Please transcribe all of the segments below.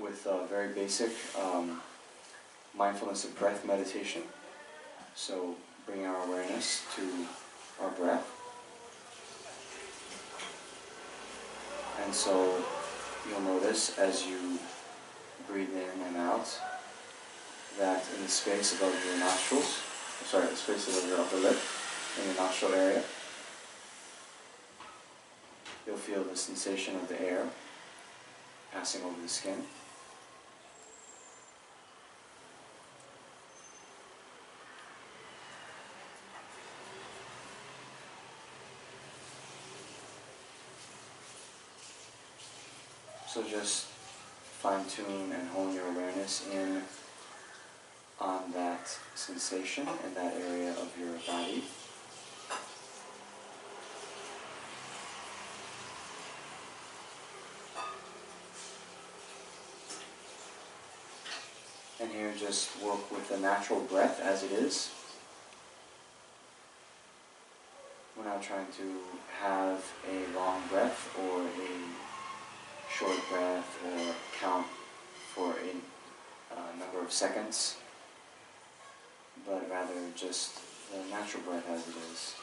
with a very basic mindfulness of breath meditation. So bring our awareness to our breath. And so you'll notice as you breathe in and out that in the space above your nostrils, the space above your upper lip, in the nostril area, you'll feel the sensation of the air passing over the skin. So just fine-tune and hone your awareness in on that sensation in that area of your body. And here just work with the natural breath as it is. We're not trying to have a long breath or a short breath or count for a number of seconds, but rather just the natural breath as it is.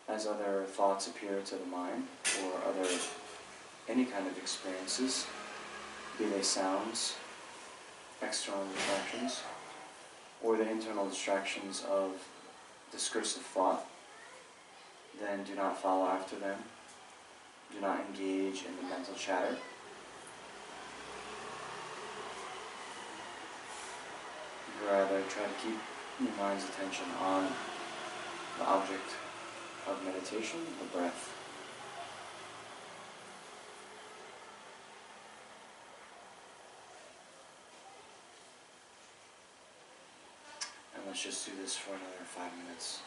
As other thoughts appear to the mind, or any kind of experiences, be they sounds, external distractions, or the internal distractions of discursive thought, then do not follow after them. Do not engage in the mental chatter. Rather, try to keep your mind's attention on the object of meditation, the breath. And let's just do this for another 5 minutes.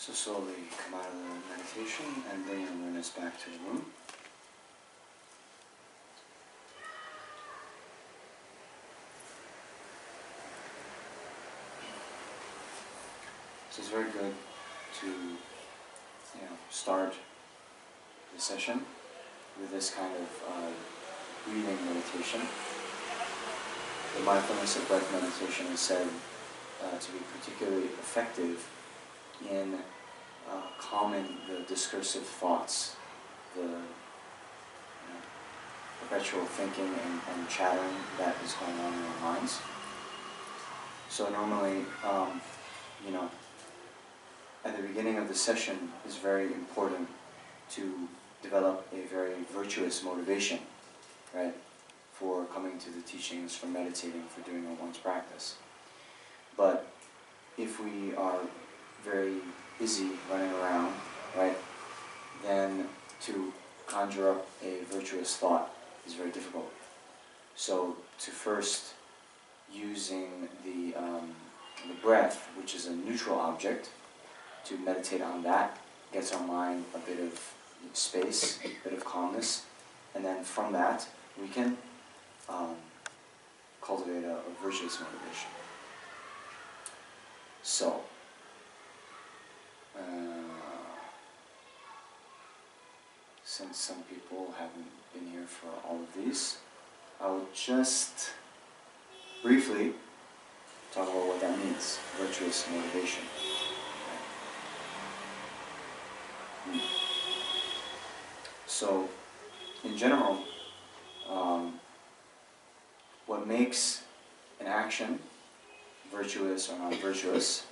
So slowly come out of the meditation and bring your awareness back to the room. So it's very good to start the session with this kind of breathing meditation. The mindfulness of breath meditation is said to be particularly effective in calming the discursive thoughts, the perpetual thinking and chattering that is going on in our minds. So normally, at the beginning of the session, it's very important to develop a very virtuous motivation, right, for coming to the teachings, for meditating, for doing one's practice. But if we are very busy running around, right, then to conjure up a virtuous thought is very difficult. So to first using the breath, which is a neutral object, to meditate on that, gets our mind a bit of space, a bit of calmness, and then from that we can cultivate a virtuous motivation. So, since some people haven't been here for all of these, I will just briefly talk about what that means, virtuous motivation. So, in general, what makes an action virtuous or non-virtuous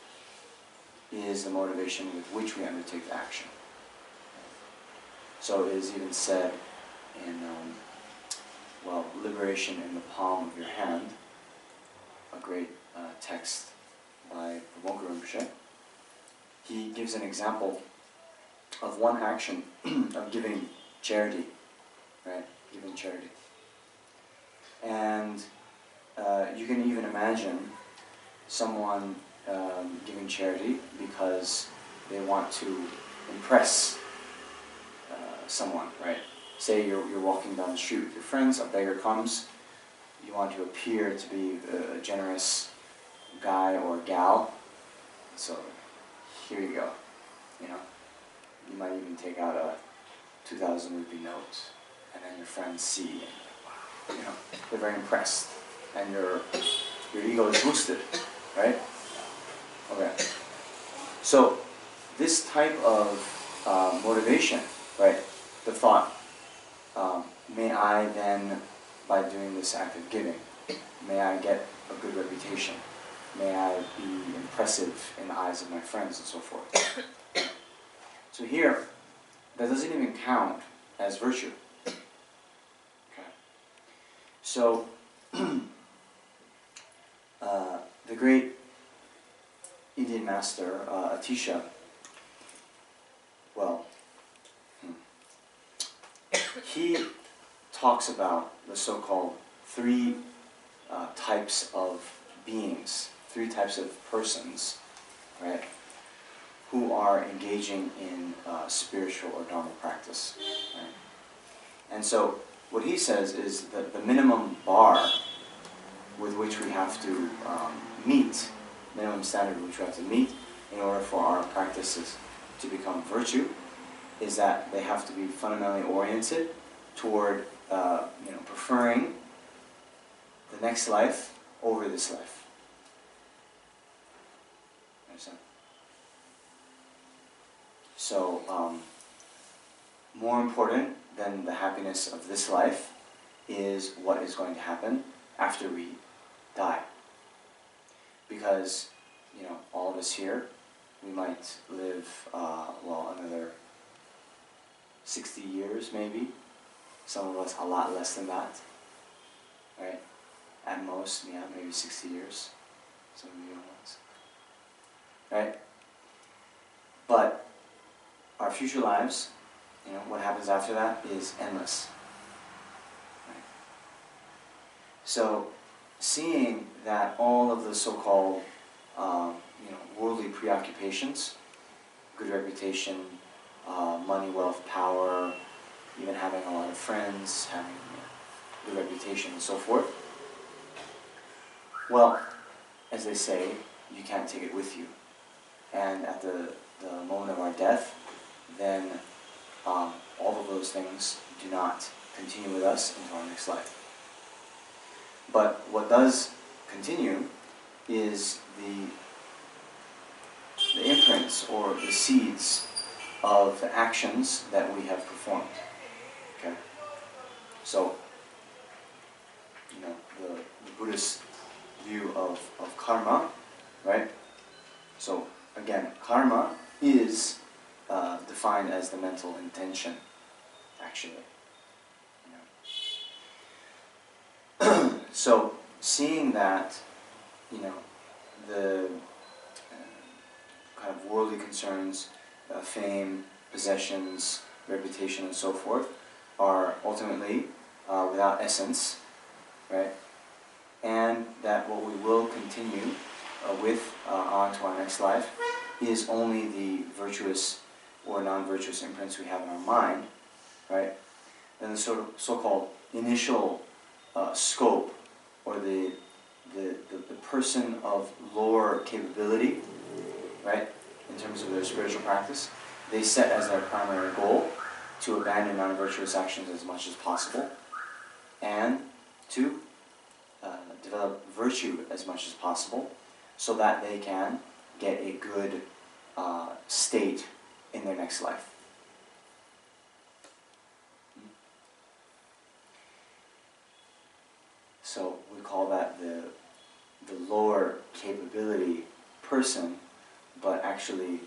is the motivation with which we undertake the action. So it is even said in, Liberation in the Palm of Your Hand, a great text by Pramukha Rinpoche. He gives an example of one action of giving charity, right? Giving charity. And you can even imagine someone giving charity because they want to impress someone, right? Say you're walking down the street with your friends, a beggar comes, you want to appear to be a generous guy or gal, so here you go, You might even take out a 2,000 rupee note, and then your friends see, and, they're very impressed, and your ego is boosted, right? Okay. So this type of motivation, right? The thought, may I then, by doing this act of giving, may I get a good reputation, may I be impressive in the eyes of my friends and so forth. So here, that doesn't even count as virtue. Okay. So, the great Indian master, Atisha, he talks about the so-called three types of beings, three types of persons, right, who are engaging in spiritual or dharma practice. Right? And so what he says is that the minimum bar with which we have to meet, minimum standard which we have to meet in order for our practices to become virtue, is that they have to be fundamentally oriented toward preferring the next life over this life. Understand? So, more important than the happiness of this life is what is going to happen after we die. Because, all of us here, we might live, another 60 years maybe. Some of us a lot less than that, right? At most, maybe 60 years. Some of you ones, right? But our future lives, what happens after that is endless. Right? So, seeing that all of the so-called, worldly preoccupations good reputation, money, wealth, power, even having a lot of friends, having good reputation and so forth. Well, as they say, you can't take it with you. And at the moment of our death, then all of those things do not continue with us into our next life. But what does continue is the imprints or the seeds of the actions that we have performed. Okay? So, you know, the Buddhist view of karma, right? So, again, karma is defined as the mental intention, actually. You know. So, seeing that, you know, the kind of worldly concerns, fame, possessions, reputation, and so forth, are ultimately without essence, right? And that what we will continue with on to our next life is only the virtuous or non-virtuous imprints we have in our mind, right? Then the sort of so-called initial scope, or the person of lower capability, right, in terms of their spiritual practice, they set as their primary goal to abandon non-virtuous actions as much as possible, and to develop virtue as much as possible, so that they can get a good state in their next life. So we call that the lower capability person, but actually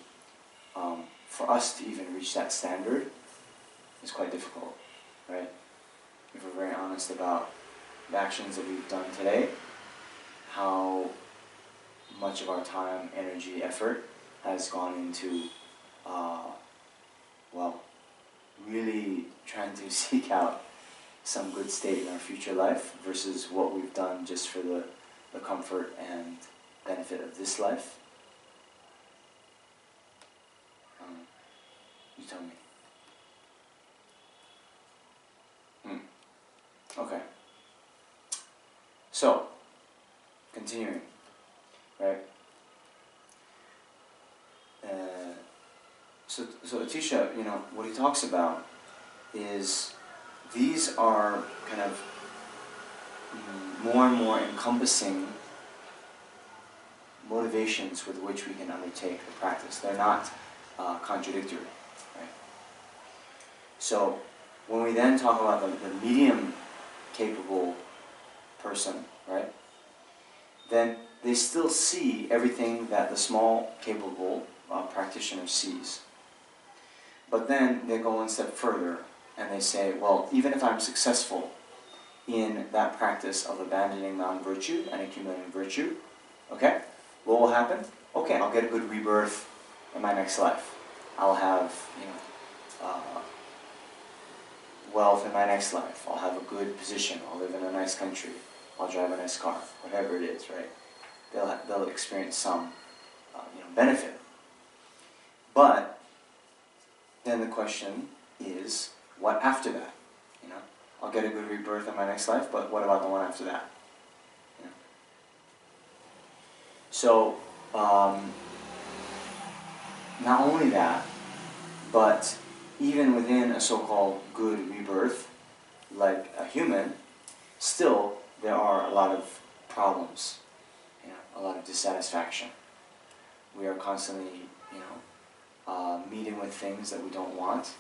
for us to even reach that standard is quite difficult, right? If we're very honest about the actions that we've done today, how much of our time, energy, effort has gone into, well, really trying to seek out some good state in our future life versus what we've done just for the comfort and benefit of this life. You tell me. Okay. So, continuing, right? So Atisha, you know, what he talks about is these are kind of more and more encompassing motivations with which we can undertake the practice. They're not contradictory, right? So when we then talk about the medium capable person, right, then they still see everything that the small capable practitioner sees. But then they go one step further and they say, well, even if I'm successful in that practice of abandoning non-virtue and accumulating virtue, okay, what will happen? Okay, I'll get a good rebirth in my next life. I'll have, you know, wealth in my next life. I'll have a good position. I'll live in a nice country. I'll drive a nice car. Whatever it is, right? They'll experience some, you know, benefit. But then the question is, what after that? You know, I'll get a good rebirth in my next life, but what about the one after that? You know? So, not only that, but even within a so-called good rebirth, like a human, still there are a lot of problems, you know, a lot of dissatisfaction. We are constantly, you know, meeting with things that we don't want,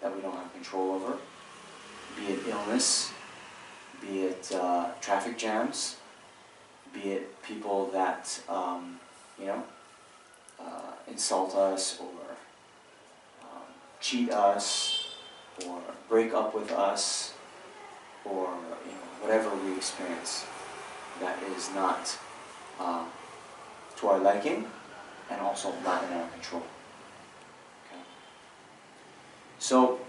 that we don't have control over, be it illness, be it traffic jams, be it people that, you know, insult us or cheat us or break up with us, or, you know, whatever we experience that is not to our liking and also not in our control. Okay. So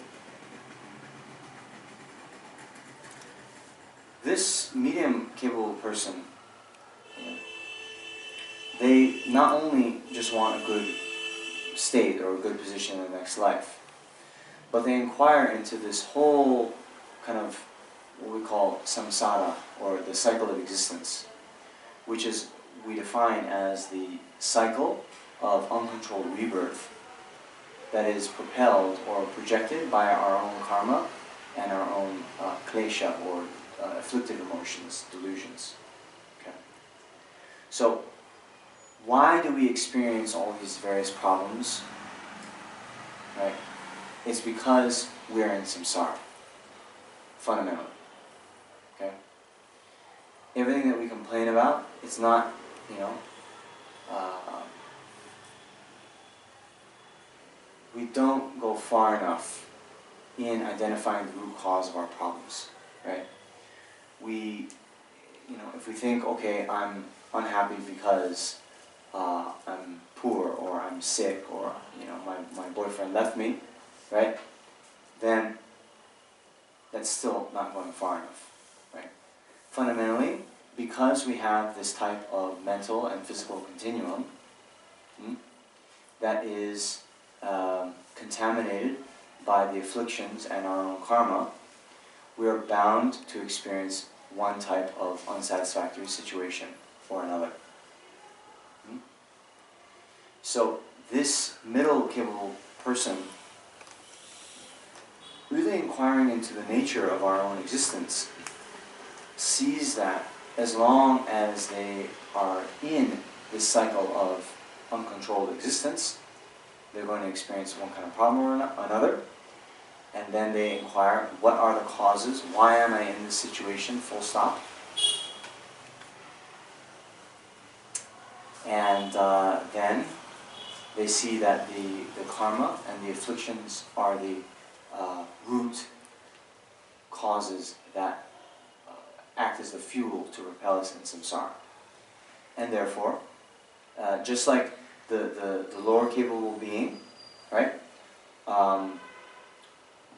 this medium capable person, you know, they not only just want a good state or a good position in the next life. But they inquire into this whole kind of what we call samsara, or the cycle of existence, which is we define as the cycle of uncontrolled rebirth that is propelled or projected by our own karma and our own klesha, or afflictive emotions, delusions. Okay. So, why do we experience all these various problems? Right? It's because we're in samsara, fundamentally. Okay? Everything that we complain about, it's not, we don't go far enough in identifying the root cause of our problems, right? We, if we think, okay, I'm unhappy because I'm poor, or I'm sick, or, my boyfriend left me, right? Then that's still not going far enough, right? Fundamentally, because we have this type of mental and physical continuum that is contaminated by the afflictions and our own karma, we are bound to experience one type of unsatisfactory situation or another. So this middle capable person, really inquiring into the nature of our own existence, sees that as long as they are in this cycle of uncontrolled existence, they're going to experience one kind of problem or another, and then they inquire, what are the causes? Why am I in this situation? Full stop. And then they see that the karma and the afflictions are the root causes that act as the fuel to repel us in samsara. And therefore, just like the lower capable being, right,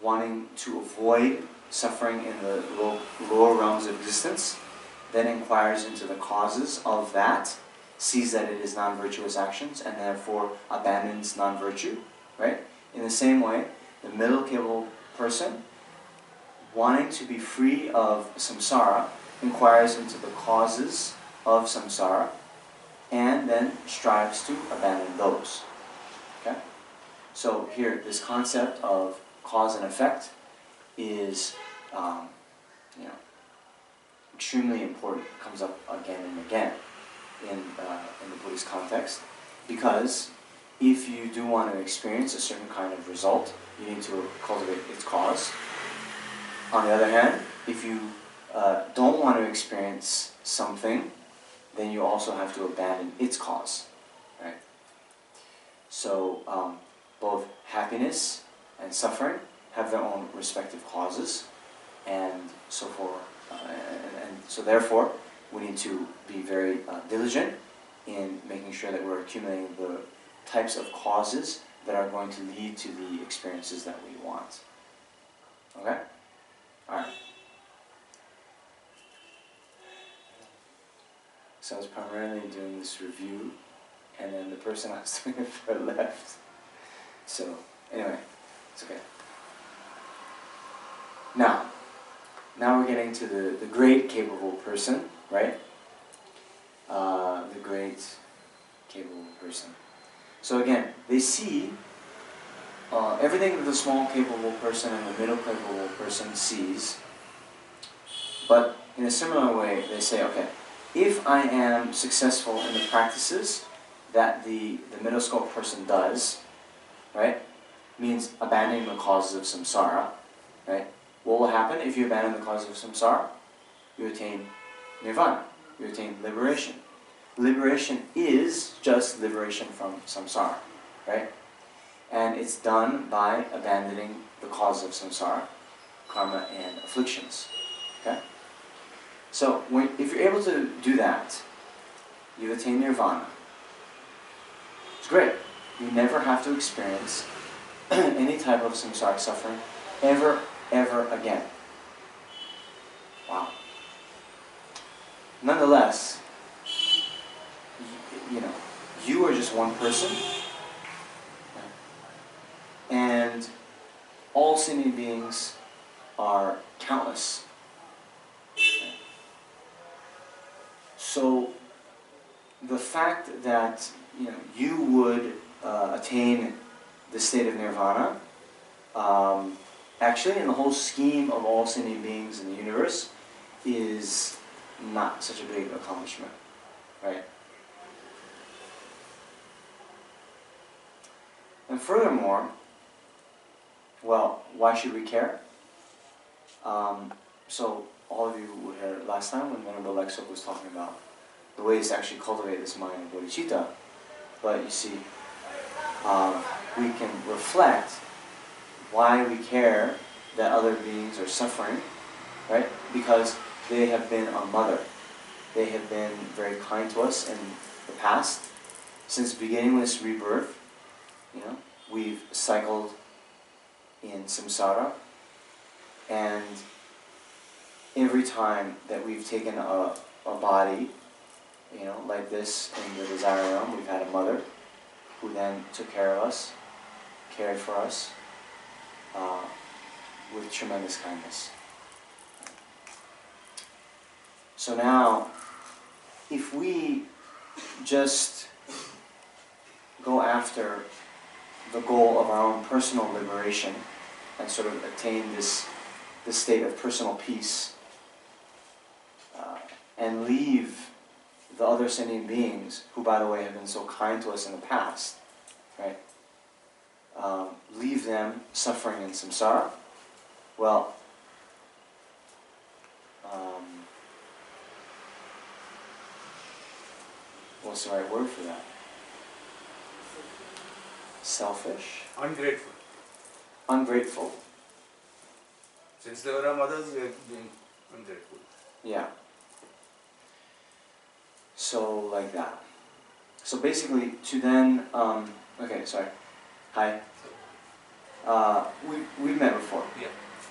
wanting to avoid suffering in the lower realms of existence, then inquires into the causes of that, sees that it is non-virtuous actions, and therefore abandons non-virtue, right? In the same way, the middle capable person, wanting to be free of samsara, inquires into the causes of samsara, and then strives to abandon those. Okay? So here, this concept of cause and effect is, extremely important. It comes up again and again in the Buddhist context, because if you do want to experience a certain kind of result, you need to cultivate its cause. On the other hand, if you don't want to experience something, then you also have to abandon its cause, right? So both happiness and suffering have their own respective causes, and so forth. And so therefore, we need to be very diligent in making sure that we're accumulating the types of causes that are going to lead to the experiences that we want. Okay? Alright. So I was primarily doing this review, and then the person I was doing it for left. So, anyway, it's okay. Now we're getting to the great capable person, right? The great capable person. So again, they see everything that the small capable person and the middle capable person sees, but in a similar way, they say, okay, if I am successful in the practices that the middle scope person does, right, means abandoning the causes of samsara, right? What will happen if you abandon the causes of samsara? You attain nirvana. You attain liberation. Liberation is just liberation from samsara, right? And it's done by abandoning the causes of samsara, karma, and afflictions. Okay? So, if you're able to do that, you attain nirvana. It's great. You never have to experience any type of samsaric suffering ever again. Wow. Nonetheless, you are just one person, all sentient beings are countless. Okay. So the fact that you would attain the state of nirvana, actually in the whole scheme of all sentient beings in the universe, is not such a big accomplishment, right? And furthermore, well, why should we care? So all of you were here last time when Venerable Lexok was talking about the ways to actually cultivate this mind of bodhicitta. But you see, we can reflect why we care that other beings are suffering, right? Because they have been our mother. They have been very kind to us in the past. Since beginningless rebirth, we've cycled in samsara, and every time that we've taken a body, like this in the desire realm, we've had a mother who then took care of us, cared for us with tremendous kindness. So now, if we just go after the goal of our own personal liberation and sort of attain this state of personal peace, and leave the other sentient beings, who by the way have been so kind to us in the past, right? Leave them suffering in samsara, well, what's the right word for that? Selfish? Ungrateful. Ungrateful. Since they were our mothers, we are being ungrateful. Yeah. So, like that. So basically, to then, okay, sorry. Hi. We've met before. Yeah.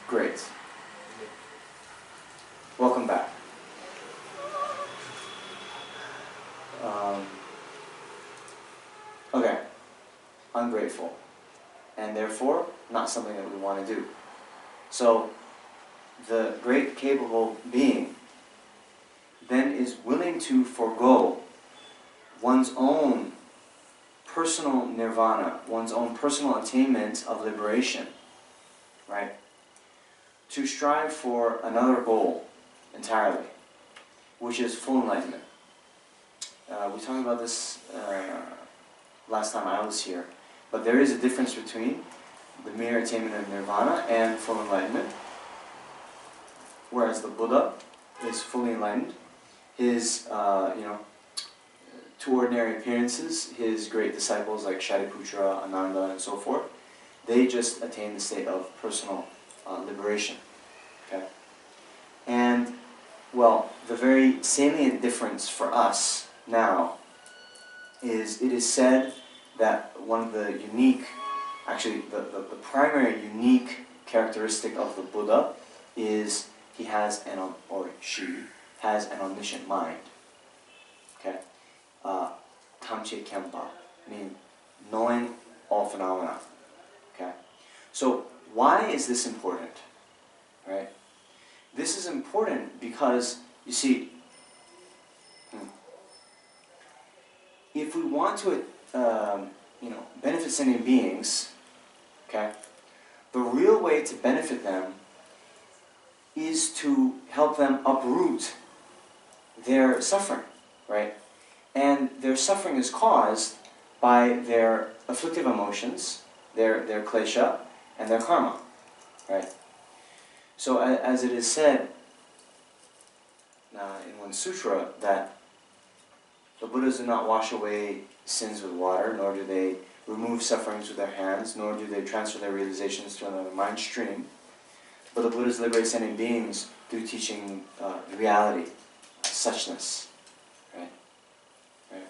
Great. Welcome back. Okay. Ungrateful. And therefore, not something that we want to do. So, the great capable being then is willing to forego one's own personal nirvana, one's own personal attainment of liberation, right? To strive for another goal entirely, which is full enlightenment. We talked about this last time I was here, but there is a difference between the mere attainment of nirvana and full enlightenment. Whereas the Buddha is fully enlightened, his, to ordinary appearances, his great disciples like Shariputra, Ananda, and so forth, they just attain the state of personal liberation. Okay? And, well, the very salient difference for us now is it is said that one of the unique, actually the primary unique characteristic of the Buddha is he has or she has an omniscient mind. Okay? Tamche Kempa, meaning knowing all phenomena. Okay? So why is this important? Right? This is important because, you see, if we want to benefit sentient beings, okay, the real way to benefit them is to help them uproot their suffering, right? And their suffering is caused by their afflictive emotions, their klesha, and their karma, right? So as it is said in one sutra, that the Buddhas do not wash away sins with water, nor do they remove sufferings with their hands, nor do they transfer their realizations to another mind stream. But the Buddhas liberate sentient beings through teaching reality, suchness. Right? Right?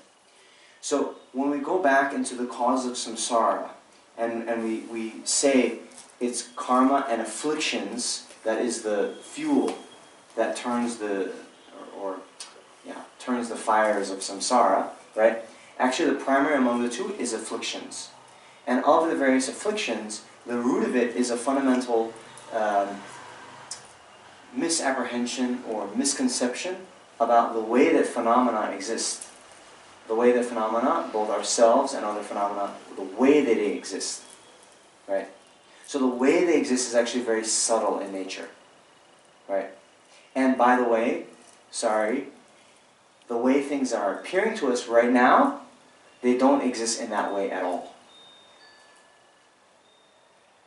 So when we go back into the cause of samsara, and we say it's karma and afflictions that is the fuel that turns turns the fires of samsara, right? Actually, the primary among the two is afflictions. And of the various afflictions, the root of it is a fundamental misapprehension or misconception about the way that phenomena exist. The way that phenomena, both ourselves and other phenomena, the way that they exist. Right? So the way they exist is actually very subtle in nature. Right? And by the way, the way things are appearing to us right now, they don't exist in that way at all.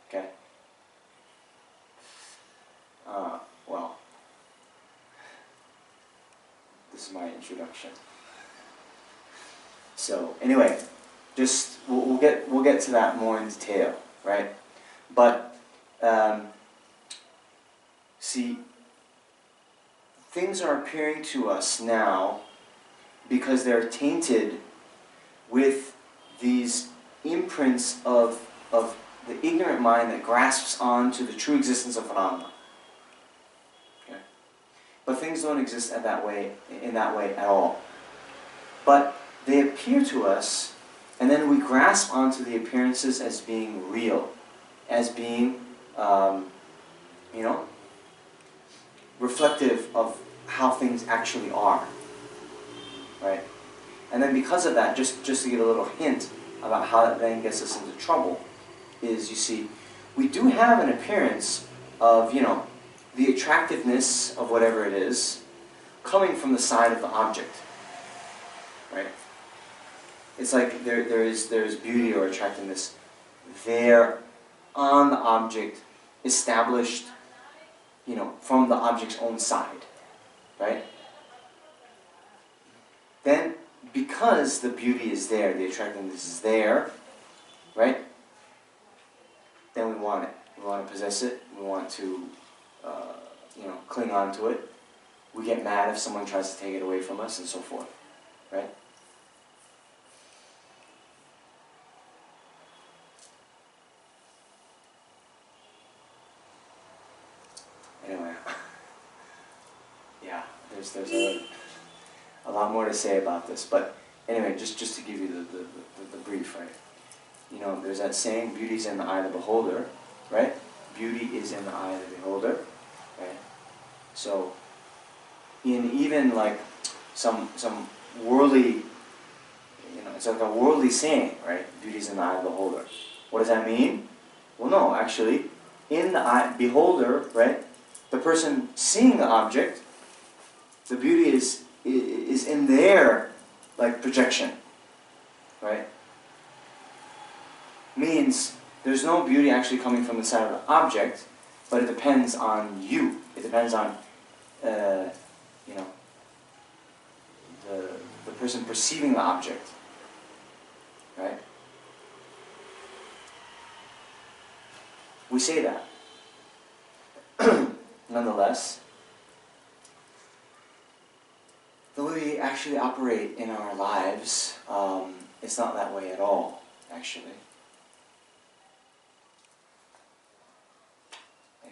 Okay? Well, this is my introduction. So anyway, just we'll get to that more in detail, right? But see, things are appearing to us now because they're tainted with these imprints of the ignorant mind that grasps on to the true existence of phenomena. Okay? But things don't exist in that way at all. But they appear to us, and then we grasp onto the appearances as being real, as being, reflective of how things actually are. Right? And then because of that, just to give a little hint about how that then gets us into trouble, is, you see, we do have an appearance of, the attractiveness of whatever it is coming from the side of the object. Right? It's like there's beauty or attractiveness there on the object, established, from the object's own side. Right? Then, because the beauty is there, the attractiveness is there, right? Then we want it. We want to possess it. We want to, cling on to it. We get mad if someone tries to take it away from us, and so forth, right? Anyway, yeah, there's a lot more to say about this, but anyway, just to give you the brief, right? There's that saying, beauty's in the eye of the beholder, right? Beauty is in the eye of the beholder, right? So, in even like some worldly, it's like a worldly saying, right? Beauty's in the eye of the beholder. What does that mean? Well, no, actually, in the eye, beholder, right? The person seeing the object, the beauty is in their, projection, right? Means there's no beauty actually coming from the side of the object, but it depends on you. It depends on, the person perceiving the object, right? We say that. Nonetheless, the way we actually operate in our lives, it's not that way at all, actually.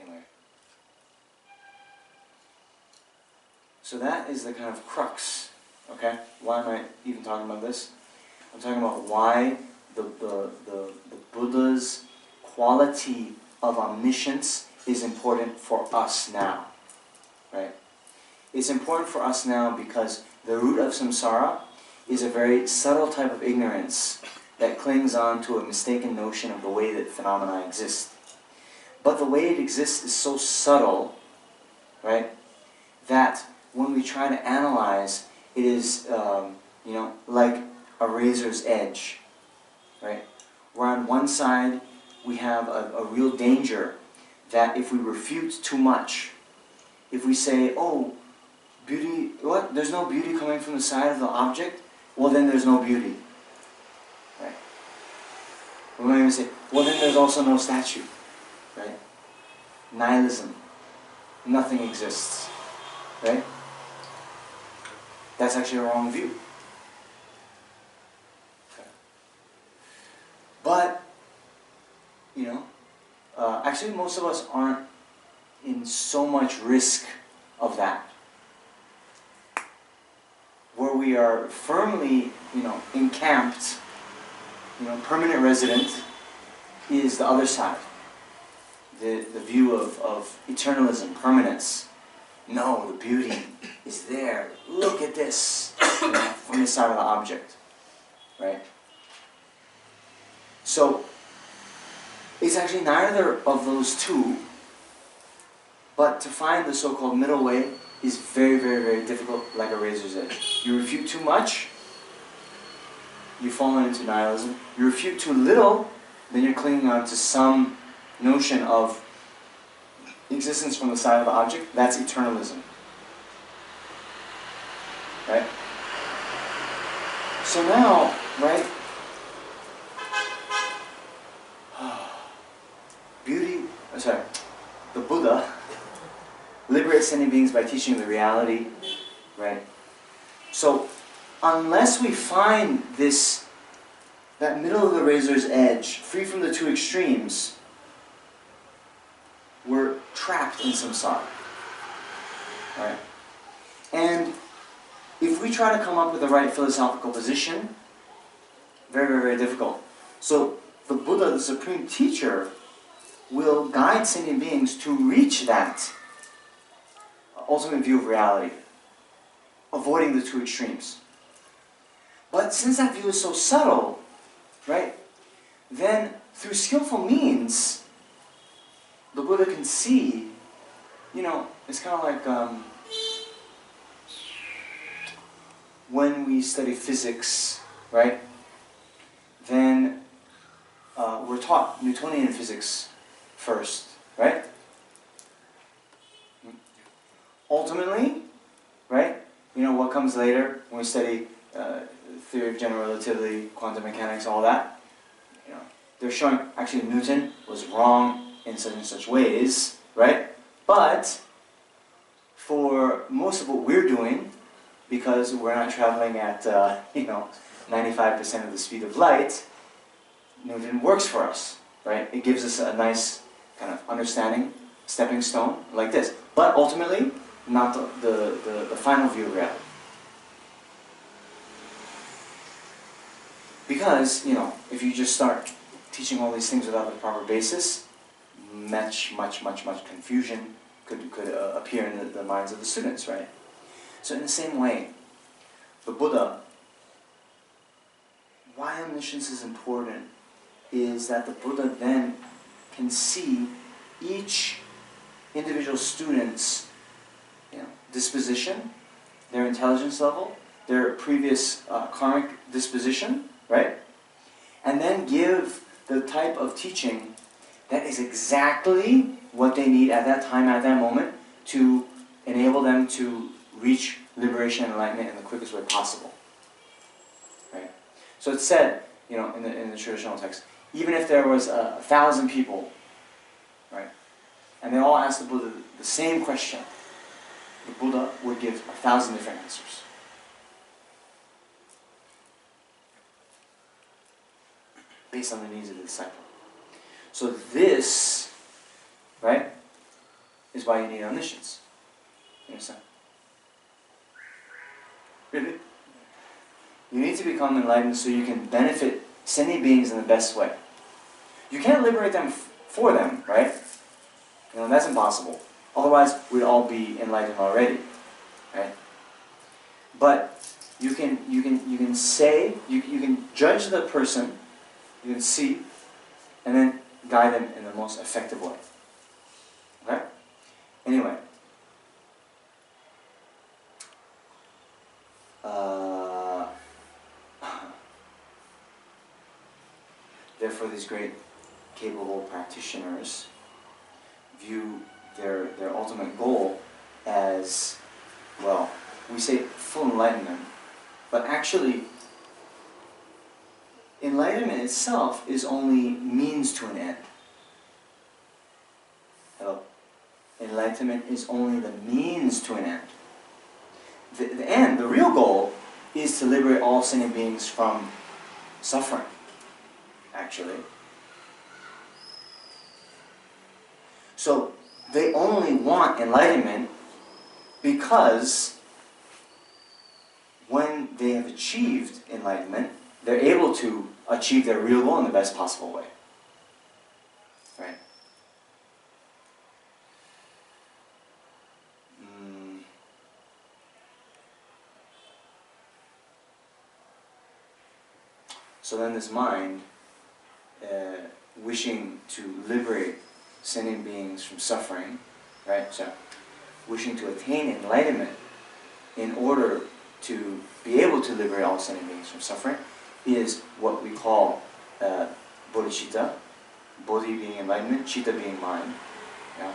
Anyway. So that is the kind of crux, okay? Why am I even talking about this? I'm talking about why the Buddha's quality of omniscience is important for us now, right? It's important for us now because the root of samsara is a very subtle type of ignorance that clings on to a mistaken notion of the way that phenomena exist. But the way it exists is so subtle, right, that when we try to analyze, it is, like a razor's edge, right? Where on one side we have a real danger that if we refute too much, if we say, oh, beauty, what? There's no beauty coming from the side of the object? Well, then there's no beauty. Right? We might even say, well, then there's also no statue. Right? Nihilism. Nothing exists. Right? That's actually a wrong view. Okay. But, actually most of us aren't in so much risk of that. Where we are firmly, encamped, permanent resident, is the other side. the view of eternalism, permanence. No, the beauty is there. Look at this, you know, from the side of the object, right? So it's actually neither of those two, but to find the so-called middle way is very, very, very difficult, like a razor's edge. You refute too much, you fall into nihilism. You refute too little, then you're clinging on to some notion of existence from the side of the object. That's eternalism. Right? So now, right, the Buddha liberates sentient beings by teaching the reality, right? So, unless we find that middle of the razor's edge, free from the two extremes, we're trapped in samsara, right? And if we try to come up with the right philosophical position, very, very, very difficult. So, the Buddha, the supreme teacher, will guide sentient beings to reach that ultimate view of reality, avoiding the two extremes. But since that view is so subtle, right, then through skillful means, the Buddha can see, you know, it's kind of like when we study physics, right, then we're taught Newtonian physics first, right? Ultimately, right, you know, what comes later when we study theory of general relativity, quantum mechanics, all that, you know, they're showing actually Newton was wrong in such and such ways, right? But for most of what we're doing, because we're not traveling at, 95% of the speed of light, Newton works for us, right? It gives us a nice kind of understanding, stepping stone, like this. But ultimately, not the final view of reality. Because, you know, if you just start teaching all these things without the proper basis, much confusion could appear in the minds of the students, right? So in the same way, the Buddha, why omniscience is important is that the Buddha then can see each individual student's, you know, disposition, their intelligence level, their previous karmic disposition, right? And then give the type of teaching that is exactly what they need at that time, at that moment, to enable them to reach liberation and enlightenment in the quickest way possible. Right? So it's said, you know, in the traditional text, even if there was 1,000 people, right, and they all asked the Buddha the same question, the Buddha would give 1,000 different answers. Based on the needs of the disciple. So this, right, is why you need omniscience. You understand? Really? You need to become enlightened so you can benefit sentient beings in the best way. You can't liberate them for them, right? You know, that's impossible. Otherwise, we'd all be enlightened already, right? But you can say, you can judge the person, you can see, and then guide them in the most effective way. Okay? Anyway. Therefore, these great, capable practitioners view their ultimate goal as, well, we say full enlightenment, but actually, enlightenment itself is only means to an end. Hello? Enlightenment is only the means to an end. The end, the real goal, is to liberate all sentient beings from suffering, actually. So, they only want enlightenment because when they have achieved enlightenment, they're able to achieve their real goal in the best possible way. Right? So then this mind, wishing to liberate sentient beings from suffering, right? So, wishing to attain enlightenment in order to be able to liberate all sentient beings from suffering, is what we call Bodhicitta. Bodhi being enlightenment, Citta being mind. Yeah?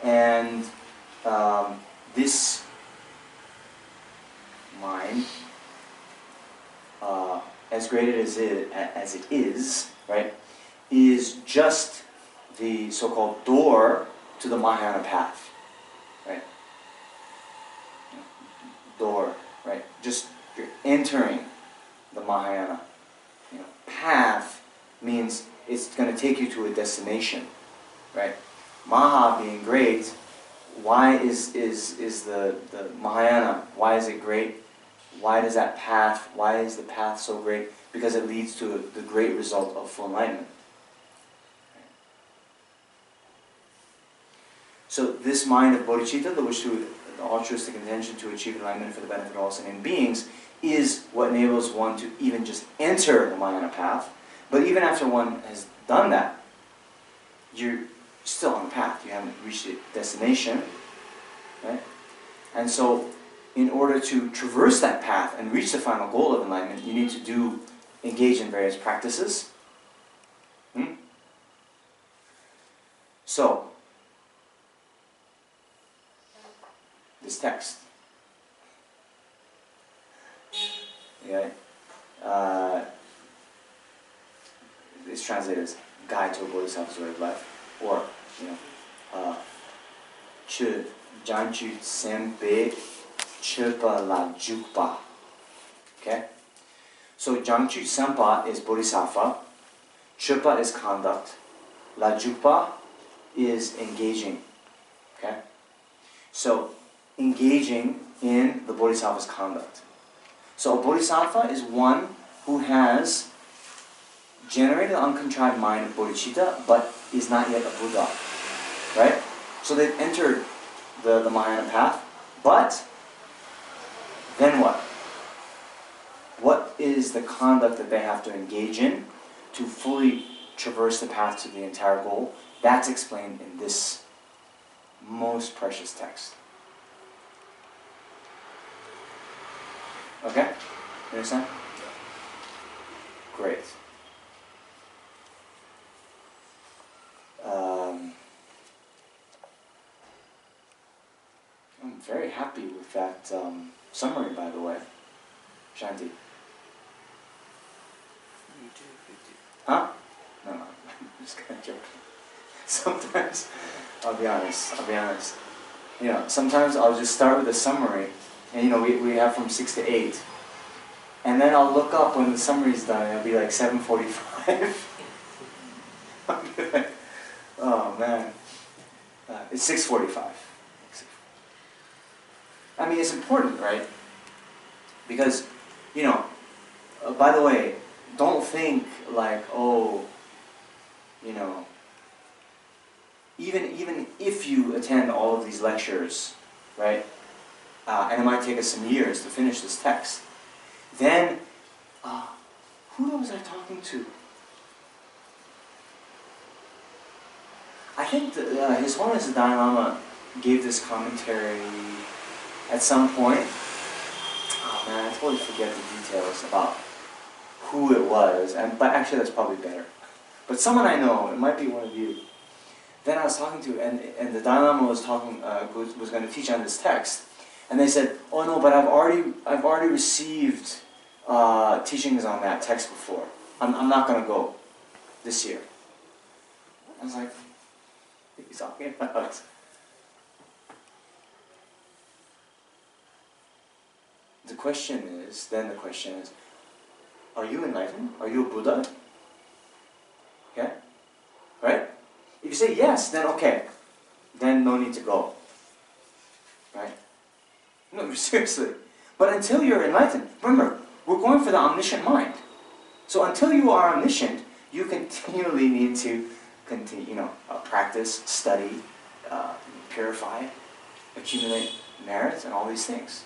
And this mind, as great as it is, right, is just the so-called door to the Mahayana path, right? Door, right? Just you're entering the Mahayana. Path means it's going to take you to a destination, right? Maha being great, why is the Mahayana, why is it great? Why does that path, why is the path so great? Because it leads to the great result of full enlightenment. So this mind of bodhicitta, the wish to, the altruistic intention to achieve enlightenment for the benefit of all sentient beings, is what enables one to even just enter the Mahayana path. But even after one has done that, you're still on the path. You haven't reached the destination, right? And so, in order to traverse that path and reach the final goal of enlightenment, you need to engage in various practices. So, this text, okay, is translated as Guide to a Bodhisattva's Way of Life, or, Choe Janchu Senpe Chepa La Jukpa. Okay? So Janchu Senpa is Bodhisattva, Chepa is conduct, La Jukpa is engaging. Okay? So engaging in the Bodhisattva's conduct. So a Bodhisattva is one who has generated an uncontrived mind of bodhicitta, but is not yet a Buddha. Right? So they've entered the Mahayana path, but then what? What is the conduct that they have to engage in to fully traverse the path to the entire goal? That's explained in this most precious text. Okay? You understand? Great. I'm very happy with that summary, by the way. Shanti. You do. Huh? No, I'm just kind of joking. Sometimes, I'll be honest. Sometimes I'll just start with a summary, and we have from 6 to 8. And then I'll look up when the summary's done, and it'll be like 7:45. I'll be like, oh man. It's 6:45. I mean, it's important, right? Because, by the way, don't think like, even if you attend all of these lectures, right, and it might take us some years to finish this text, then, who was I talking to? I think His Holiness the Dalai Lama gave this commentary at some point. Oh man, I totally forget the details about who it was, but actually that's probably better. But someone I know, it might be one of you. Then I was talking to, and the Dalai Lama was talking, was going to teach on this text, and they said, "Oh no, but I've already received teachings on that text before. I'm not going to go this year." I was like, "What are you talking about?" The question is, are you enlightened? Are you a Buddha? Okay? Right? If you say yes, then okay. Then no need to go. Right? No, seriously. But until you're enlightened, remember, we're going for the omniscient mind. So until you are omniscient, you continually need to practice, study, purify, accumulate merits, and all these things.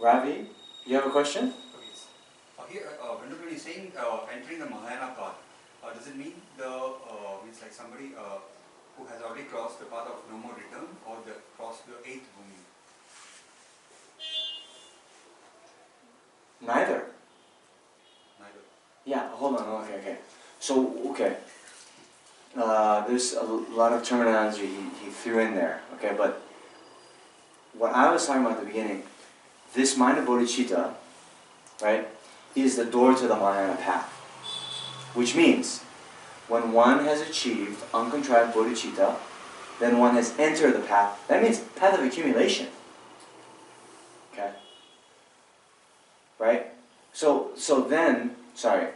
Ravi, you have a question? Yes. Here, Venerable is saying entering the Mahayana path. Does it mean means like somebody who has already crossed the path of no more return, or crossed the 8th bhumi? Neither. Neither. Yeah, hold on, okay. So, okay. There's a lot of terminology he threw in there, okay, but what I was talking about at the beginning, this mind of bodhicitta, right, is the door to the Mahayana path. Which means, when one has achieved uncontrived bodhicitta, then one has entered the path. That means path of accumulation. Okay? Right? So then, sorry,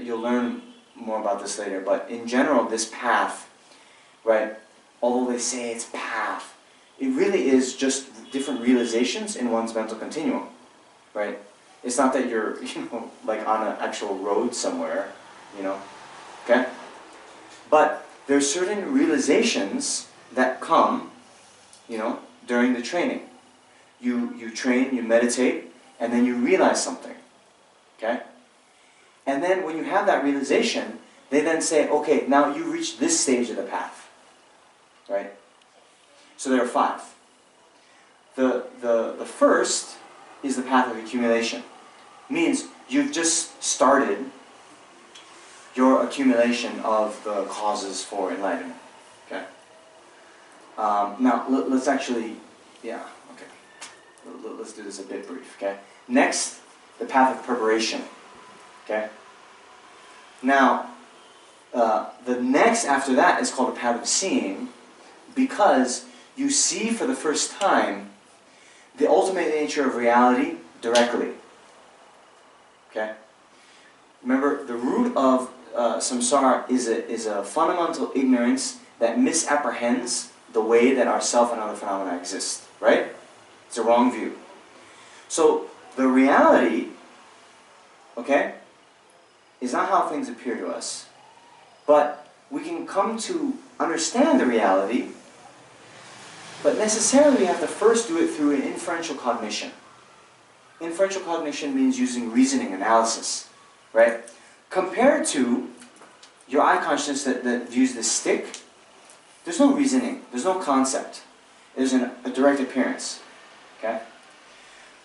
you'll learn more about this later, but in general, this path, right, although they say it's path, it really is just different realizations in one's mental continuum, right? It's not that you're, like on an actual road somewhere, okay? But there's certain realizations that come, during the training. You train, you meditate, and then you realize something, okay? And then when you have that realization, they then say, okay, now you reach this stage of the path, right? So there are 5. The first is the path of accumulation. Means you've just started your accumulation of the causes for enlightenment. Okay. Now let's actually, let's do this a bit brief. Okay. Next, the path of preparation. Okay. Now, the next after that is called the path of seeing, because you see for the first time the ultimate nature of reality directly. Okay? Remember, the root of samsara is a fundamental ignorance that misapprehends the way that our self and other phenomena exist. Right? It's a wrong view. So, the reality, okay, is not how things appear to us, but we can come to understand the reality, but necessarily we have to first do it through an inferential cognition. Inferential cognition means using reasoning, analysis, right? Compared to your eye consciousness that views the stick, there's no reasoning, there's no concept. There's a direct appearance, okay?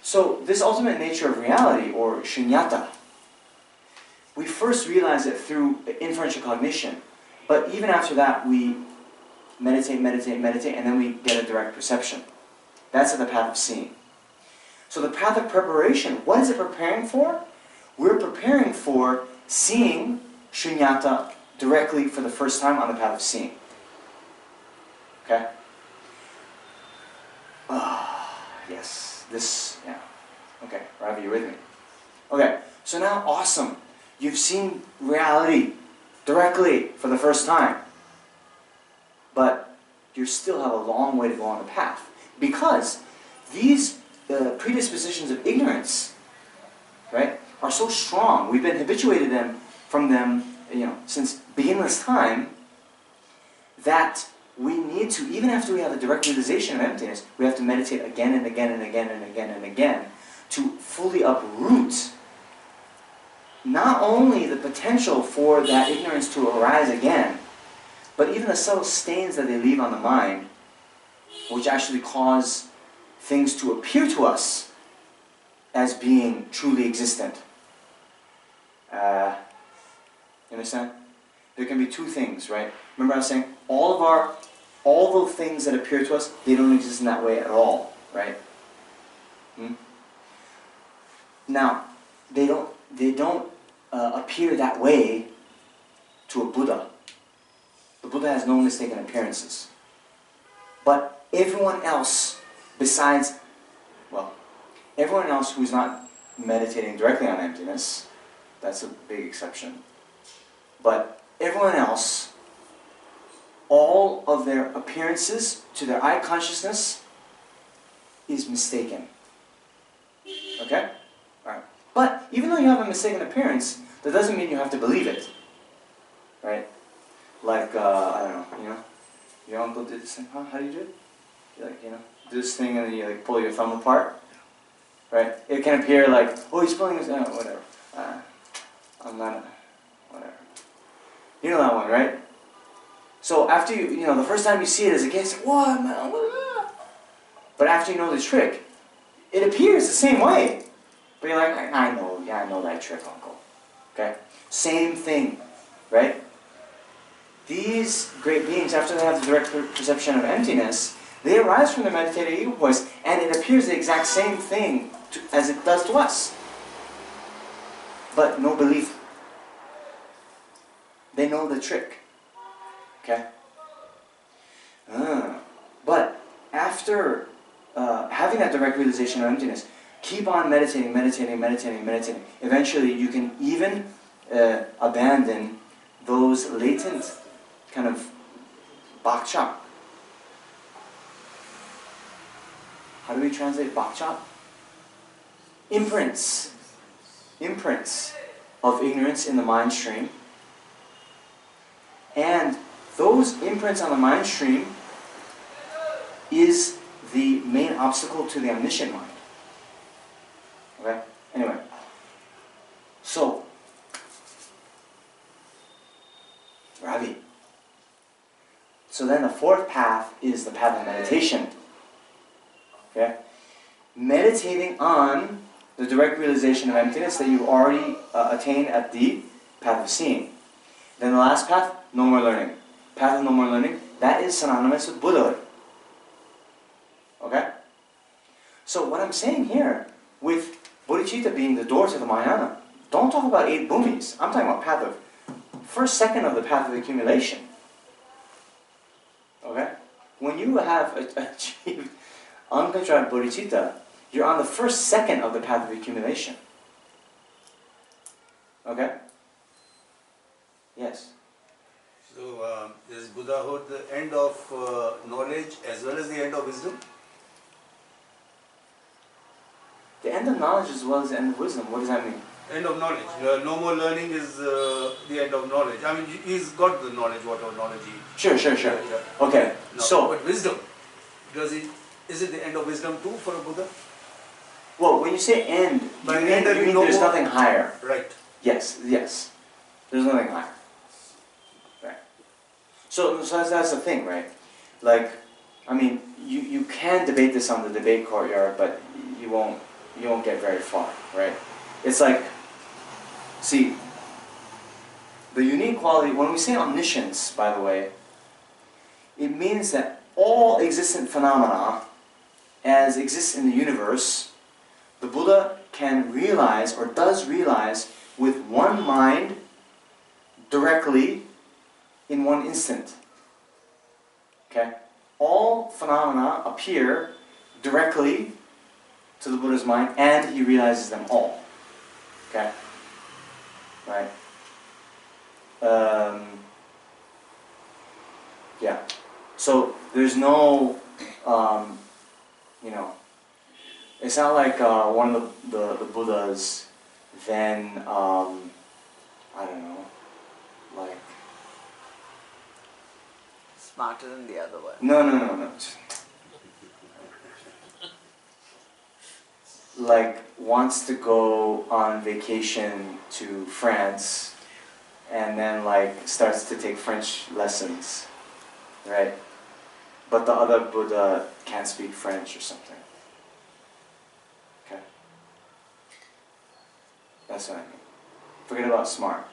So this ultimate nature of reality, or shunyata, we first realize it through inferential cognition, but even after that we meditate, and then we get a direct perception. That's the path of seeing. So the path of preparation, what is it preparing for? We're preparing for seeing shunyata directly for the first time on the path of seeing. Okay? Yes, Okay, Ravi, you with me? Okay, so now, awesome. You've seen reality directly for the first time. But you still have a long way to go on the path. Because these predispositions of ignorance, right, are so strong. We've been habituated from them, since beginningless time, that we need to, even after we have a direct realization of emptiness, we have to meditate again and again and again and again and again to fully uproot not only the potential for that ignorance to arise again, but even the subtle stains that they leave on the mind, which actually cause things to appear to us as being truly existent. You understand? There can be 2 things, right? Remember I was saying, all the things that appear to us, they don't exist in that way at all, right? Now, they don't appear that way to a Buddha. The Buddha has no mistaken appearances. But everyone else besides, everyone else who's not meditating directly on emptiness, that's a big exception. But everyone else, all of their appearances to their eye consciousness is mistaken. Okay? Alright. But even though you have a mistaken appearance, that doesn't mean you have to believe it. Right? Like, I don't know, your uncle did this thing. How do you do it? You do this thing and then you pull your thumb apart. right? It can appear like, oh, he's pulling his, whatever. I'm not, whatever. You know that one, right? So after you know, the first time you see it as a kid, it's like, what, man? But after you know the trick, it appears the same way. But you're like, I know that trick, uncle. Okay? Same thing, right? These great beings, after they have the direct perception of emptiness, they arise from the meditative ego voice, and it appears the exact same thing as it does to us. But no belief. They know the trick. Okay? But after having that direct realization of emptiness, keep on meditating. Eventually you can even abandon those latent kind of bakcha. How do we translate bakcha? Imprints of ignorance in the mind stream. And those imprints on the mind stream is the main obstacle to the omniscient mind. Okay? Anyway. So, Ravi. So then the fourth path is the path of meditation. Okay? Meditating on the direct realization of emptiness that you've already attained at the path of seeing. Then the last path, no more learning. Path of no more learning, that is synonymous with Buddhahood. Okay? So what I'm saying here, with Bodhicitta being the door to the Mahayana, don't talk about 8 bhumis. I'm talking about path of, first second of the path of accumulation. Okay? When you have achieved uncontrolled Bodhicitta, you're on the first second of the path of accumulation. Okay? Yes? So, is Buddhahood the end of knowledge as well as the end of wisdom? The end of knowledge as well as the end of wisdom. What does that mean? End of knowledge. No more learning is the end of knowledge. I mean, he's got the knowledge, whatever knowledge he... Sure. Yeah. Okay, No, so... But wisdom, is it the end of wisdom too for a Buddha? Well, when you say end, By you end, mean there's nothing higher. Right. Yes. There's nothing higher. Right. So that's the thing, right? Like, I mean, you can debate this on the debate courtyard, but you won't get very far, right? It's like, see, the unique quality, when we say omniscience, by the way, it means that all existent phenomena, as exists in the universe, the Buddha can realize, or does realize, with one mind, directly, in one instant. Okay? All phenomena appear directly to the Buddha's mind, and he realizes them all. Okay? Right? Yeah. So there's no, it's not like one of the Buddhas then, I don't know, like... Smarter than the other one. No. Like, wants to go on vacation to France and then, like, starts to take French lessons, right? But the other Buddha can't speak French or something. Okay? That's what I mean. Forget about smart.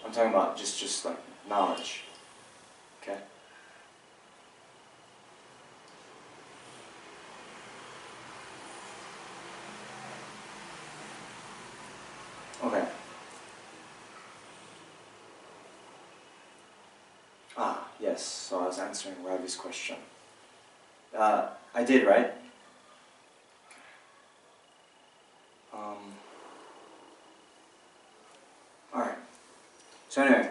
I'm talking about just like, knowledge. Okay? Okay. Yes, so I was answering Ravi's question. I did, right? Alright. So anyway.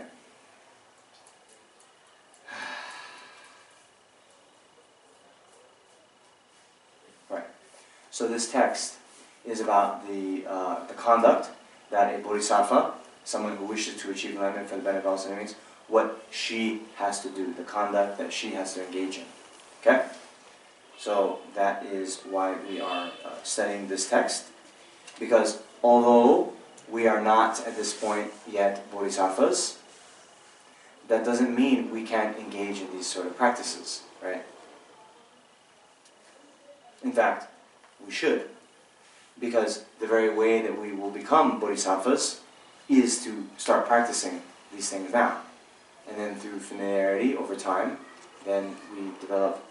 Right. So this text is about the conduct that a bodhisattva, someone who wishes to achieve enlightenment for the benefit of all sentient beings, what she has to do, the conduct that she has to engage in. Okay? So that is why we are studying this text. Because although we are not at this point yet bodhisattvas, that doesn't mean we can't engage in these sort of practices, right? In fact, we should. Because the very way that we will become bodhisattvas is to start practicing these things now. And then through familiarity over time, then we develop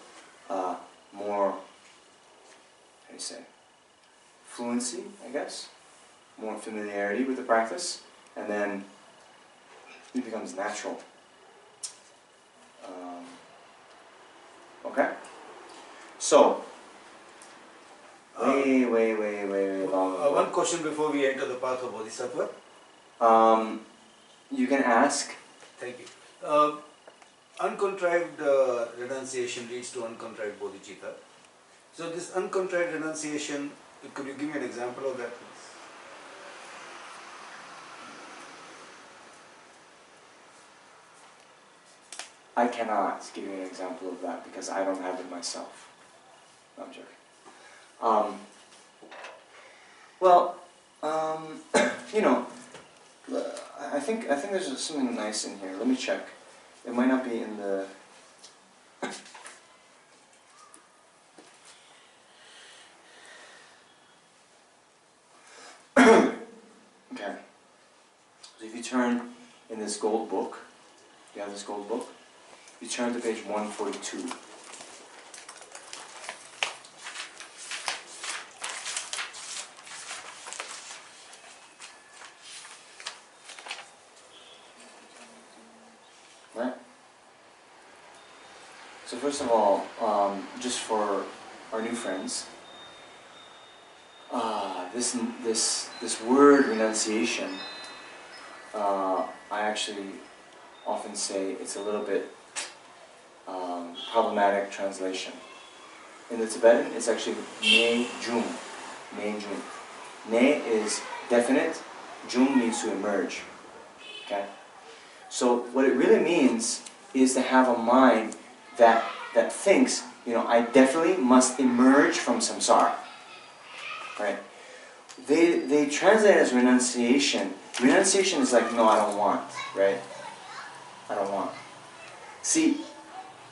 more, how do you say, fluency, I guess? More familiarity with the practice, and then it becomes natural. Okay? So, way long. One question before we enter the path of Bodhisattva. You can ask. Thank you. Uncontrived renunciation leads to uncontrived bodhicitta. So this uncontrived renunciation, could you give me an example of that, please? I cannot give you an example of that because I don't have it myself. No, I'm joking. You know, I think there's something nice in here. Let me check. It might not be in the. Okay. So if you turn in this gold book, you have this gold book. You turn to page 142. Right? So first of all, just for our new friends, this word renunciation, I actually often say it's a little bit problematic translation. In the Tibetan, it's actually ne jum. Ne jum. Ne is definite, jum means to emerge. Okay? So what it really means is to have a mind that thinks, you know, I definitely must emerge from samsara. Right? They translate it as renunciation. Renunciation is like, no, I don't want. Right? I don't want. See,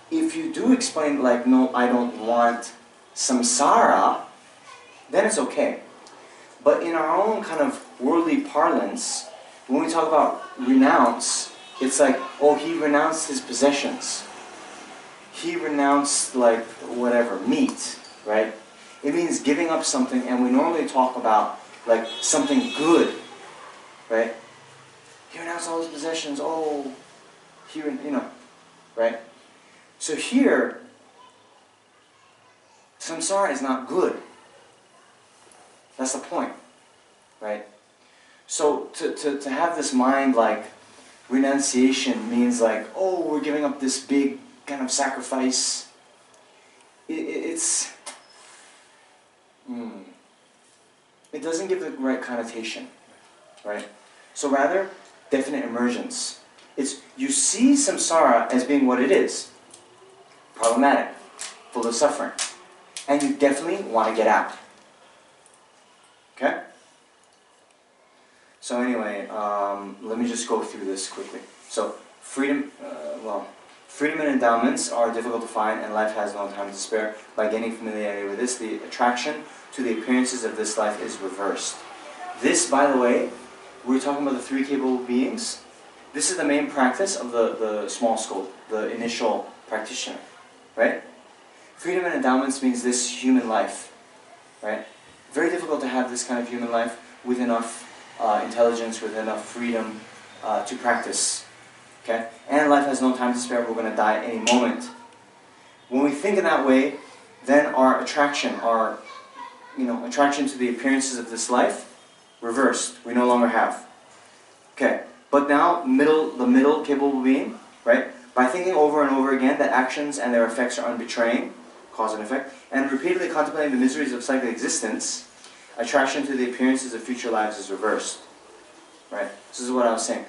if you do explain like, no, I don't want samsara, then it's okay. But in our own kind of worldly parlance, when we talk about renounce, it's like, oh, he renounced his possessions. He renounced, like, whatever, meat, right? It means giving up something, and we normally talk about, like, something good, right? He renounced all his possessions, oh, he, you know, right? So here, samsara is not good. That's the point, right? So to have this mind like renunciation means like, oh, we're giving up this big kind of sacrifice. It doesn't give the right connotation, right? So rather, definite emergence. It's, you see samsara as being what it is. Problematic, full of suffering. And you definitely want to get out. Okay? So anyway, let me just go through this quickly. So, freedom and endowments are difficult to find and life has no time to spare. By gaining familiarity with this, the attraction to the appearances of this life is reversed. This, by the way, we're talking about the three capable beings. This is the main practice of the small school, the initial practitioner. Right? Freedom and endowments means this human life. Right? Very difficult to have this kind of human life with enough intelligence, with enough freedom to practice. Okay? And life has no time to spare, we're going to die any moment. When we think in that way, then our attraction to the appearances of this life, reversed. We no longer have. Okay. But now, the middle capable being, right? By thinking over and over again that actions and their effects are unbetraying, cause and effect, and repeatedly contemplating the miseries of psychic existence, attraction to the appearances of future lives is reversed. Right? This is what I was saying.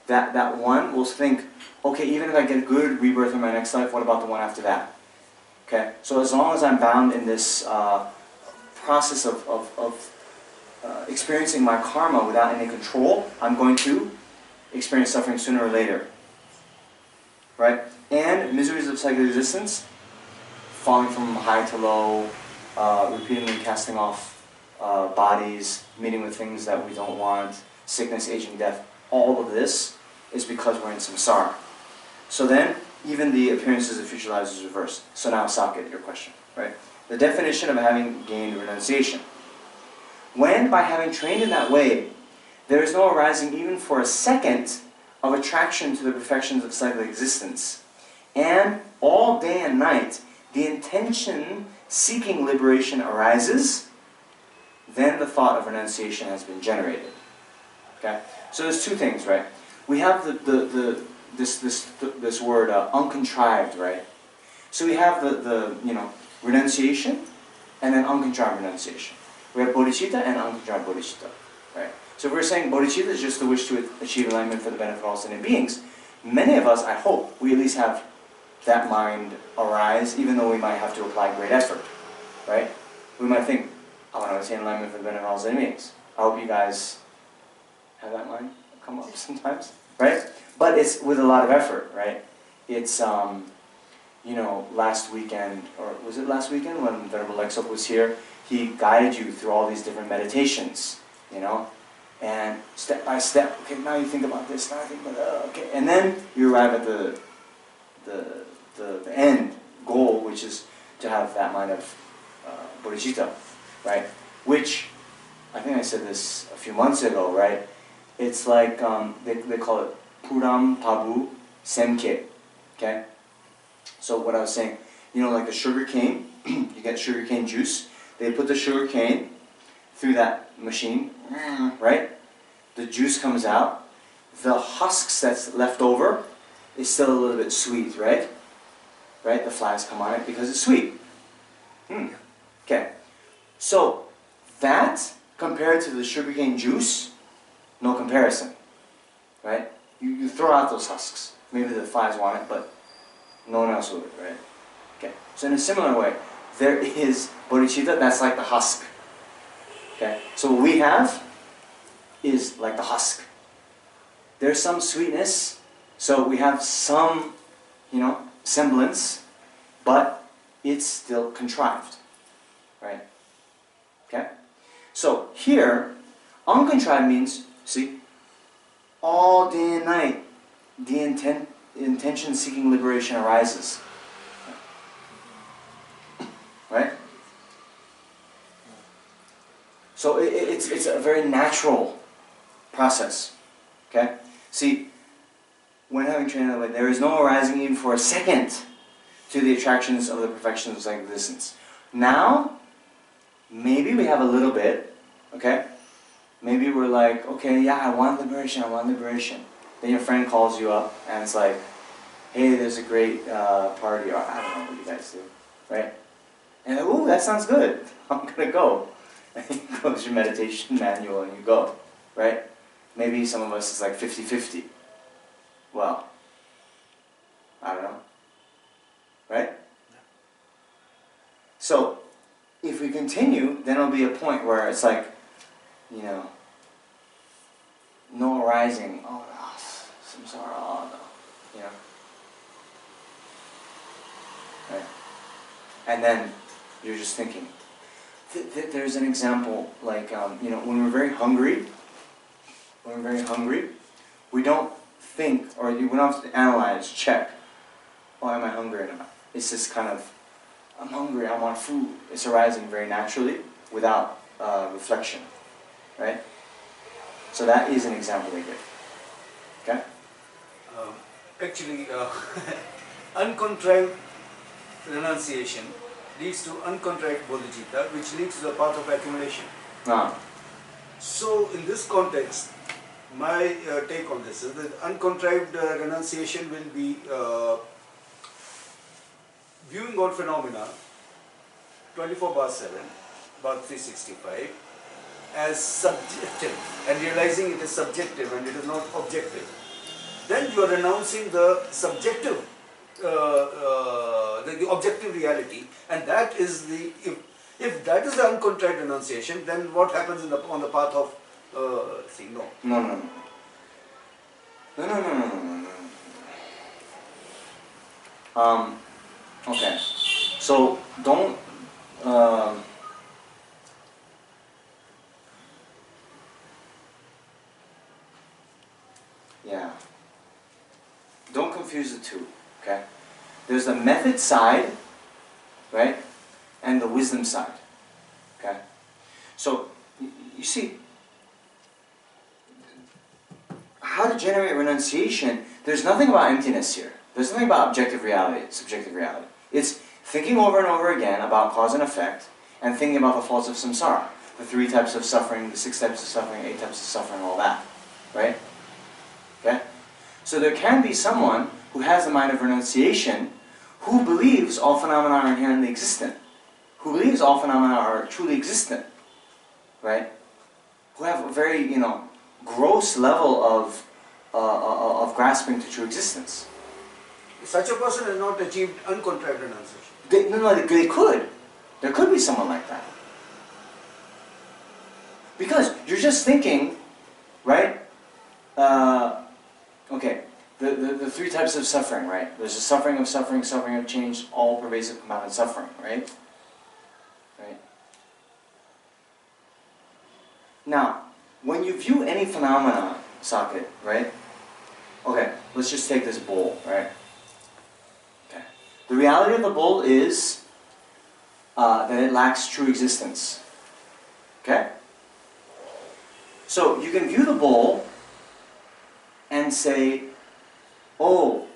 That one will think, okay, even if I get a good rebirth in my next life, what about the one after that? Okay? So as long as I'm bound in this process of experiencing my karma without any control, I'm going to experience suffering sooner or later. Right? And miseries of psychic existence, falling from high to low, repeatedly casting off bodies, meeting with things that we don't want, sickness, aging, death, all of this is because we're in samsara. So then, even the appearances of future lives is reversed. So now, Saket, your question, right? The definition of having gained renunciation. When, by having trained in that way, there is no arising even for a second of attraction to the perfections of cyclic existence, and all day and night the intention seeking liberation arises, then the thought of renunciation has been generated. Okay? So there's two things, right? We have this word uncontrived, right? So we have the renunciation and then uncontrived renunciation. We have bodhicitta and uncontrived bodhicitta, right? So if we're saying bodhicitta is just the wish to achieve enlightenment for the benefit of all sentient beings, many of us, I hope, we at least have that mind arise, even though we might have to apply great effort, right? We might think, I want to attain enlightenment for the benefit of all sentient beings. I hope you guys have that mind come up sometimes, right? But it's with a lot of effort, right? It's, last weekend, or was it last weekend when Venerable Lexop was here, he guided you through all these different meditations, and step by step, okay, now you think about this, now you think about that, okay, and then you arrive at the end goal, which is to have that mind of bodhicitta, right? Which, I think I said this a few months ago, right? It's like, they call it Puram Tabu Semke, okay? So what I was saying, like the sugar cane, you get sugar cane juice, they put the sugar cane through that machine, right? The juice comes out, the husks that's left over is still a little bit sweet, right? Right? The flies come on it because it's sweet. Okay. So, that compared to the sugarcane juice, no comparison. Right? You throw out those husks. Maybe the flies want it, but no one else would, right? Okay. So in a similar way, there is bodhicitta, that's like the husk. Okay. So what we have is like the husk. There's some sweetness, so we have some, semblance, but it's still contrived. Right? Okay? So here, uncontrived means, see, all day and night, the intention seeking liberation arises. Right? So it's a very natural process. Okay? See, when having trained that way, there is no arising even for a second to the attractions of the perfections of psychic existence. Now, maybe we have a little bit, okay? Maybe we're like, okay, yeah, I want liberation, I want liberation. Then your friend calls you up and it's like, hey, there's a great party, or I don't know what you guys do, right? And like, ooh, that sounds good, I'm gonna go. And you close your meditation manual and you go, right? Maybe some of us is like 50-50. Well, I don't know, right? So, if we continue, then it'll be a point where it's like, no arising, samsara, right? And then you're just thinking. There's an example, like, when we're very hungry, we don't think, or we don't have to analyze, check, oh, am I hungry or not? It's just kind of, I'm hungry, I want food. It's arising very naturally, without reflection, right? So that is an example they give. Okay? Actually, uncontrived renunciation leads to uncontrived bodhicitta, which leads to the path of accumulation. So, in this context, my take on this is that uncontrived renunciation will be viewing all phenomena 24/7, about 365, as subjective and realizing it is subjective and it is not objective. Then you are renouncing the subjective, the objective reality, and that is the If that is the uncontrite renunciation, then what happens on the path of see, no. No, no, no. No, no, no, no, no, no, no. Okay. So don't yeah. Don't confuse the two, okay? There's the method side, right? And the wisdom side. Okay? So you see, how to generate renunciation, there's nothing about emptiness here. There's nothing about objective reality, subjective reality. It's thinking over and over again about cause and effect, and thinking about the faults of samsara. The 3 types of suffering, the 6 types of suffering, 8 types of suffering, all that. Right? Okay? So there can be someone who has the mind of renunciation who believes all phenomena are inherently existent. Who believes all phenomena are truly existent. Right? Who have a very, gross level of grasping to true existence. Such a person has not achieved uncontrite renunciation. They could. There could be someone like that. Because you're just thinking, right? Okay, the 3 types of suffering, right? There's the suffering of change, all pervasive compounded suffering, right? Right? Now, when you view any phenomena, socket, right? Okay, let's just take this bowl, right? Okay. The reality of the bowl is that it lacks true existence. Okay? So you can view the bowl and say, oh,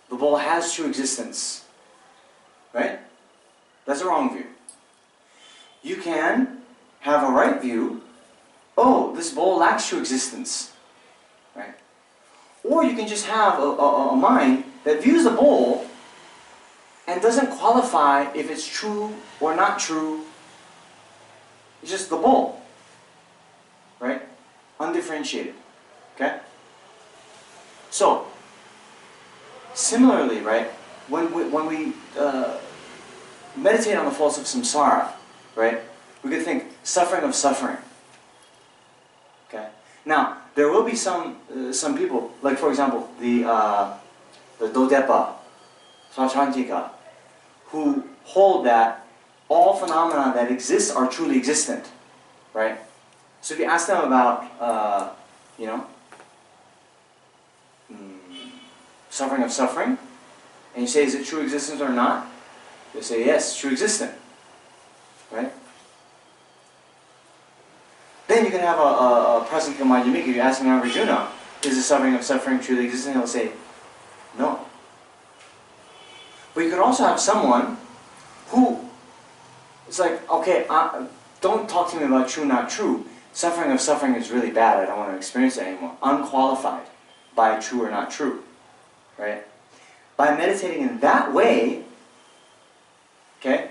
the bowl has true existence. Right? That's a wrong view. You can have a right view, oh, this bowl lacks true existence. Right? Or you can just have a mind that views the bowl and doesn't qualify if it's true or not true. It's just the bowl. Right? Undifferentiated. Okay? So, similarly, right, when we meditate on the faults of samsara, right, we could think suffering of suffering. Okay? Now, there will be some people, like for example, the Dodepa, Sachantika, who hold that all phenomena that exist are truly existent. Right? So if you ask them about, suffering of suffering, and you say, is it true existence or not? They say, yes, true existent. Right? Then you can have a person come on Yamika, you're asking Arjuna, is the suffering of suffering truly existent? He'll say, no. But you could also have someone who, it's like, okay, don't talk to me about true, not true. Suffering of suffering is really bad, I don't want to experience it anymore. Unqualified by true or not true. Right? By meditating in that way, okay,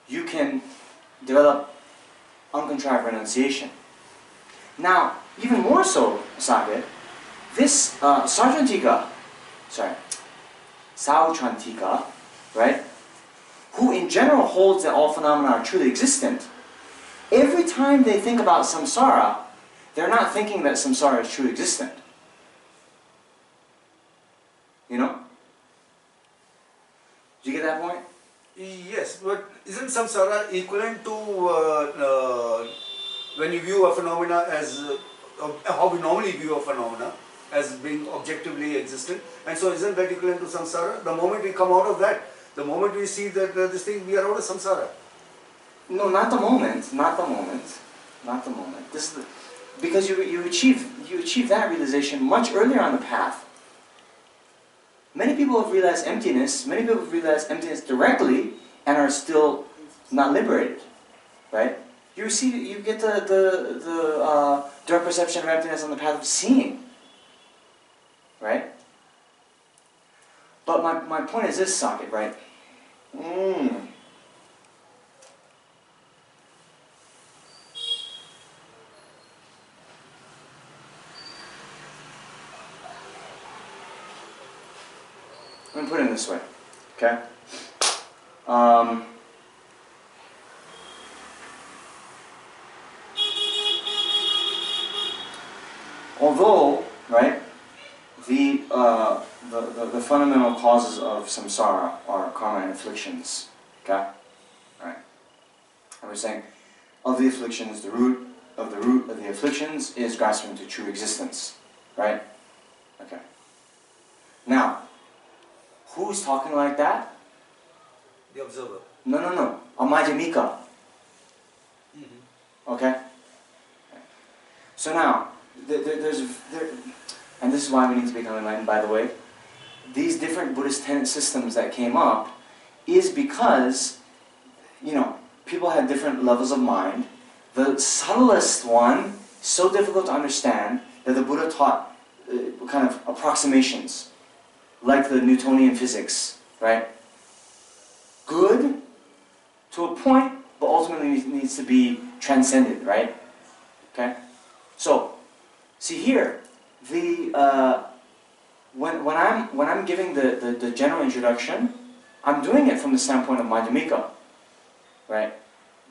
you can develop uncontrived renunciation. Now, even more so, Sake, this Sauchantika, right, who in general holds that all phenomena are truly existent, every time they think about samsara, they're not thinking that samsara is truly existent. You know? Do you get that point? Yes, but isn't samsara equivalent to when you view a phenomena as how we normally view a phenomena as being objectively existent? And so isn't that equivalent to samsara? The moment we come out of that, the moment we see that this thing, we are out of samsara. No, not the moment. Not the moment. Not the moment. This is because you achieve that realization much earlier on the path. Many people have realized emptiness. Many people have realized emptiness directly and are still not liberated, right? You get the direct perception of emptiness on the path of seeing, right? But my point is this, Socket, right? Let me put it in this way, okay? although, right, the fundamental causes of samsara are karma and afflictions. Okay? Alright. And we're saying, of the afflictions, the root of the afflictions is grasping to true existence. Right? Okay. Now, who's talking like that? The observer. No. A Madhyamika. Okay? So now, and this is why we need to become enlightened, by the way. These different Buddhist tenet systems that came up is because, people had different levels of mind. The subtlest one, so difficult to understand, that the Buddha taught kind of approximations, like the Newtonian physics, right? Good to a point, but ultimately needs to be transcended, right? Okay? So, see here, when I'm giving the general introduction, I'm doing it from the standpoint of Madhyamika, right?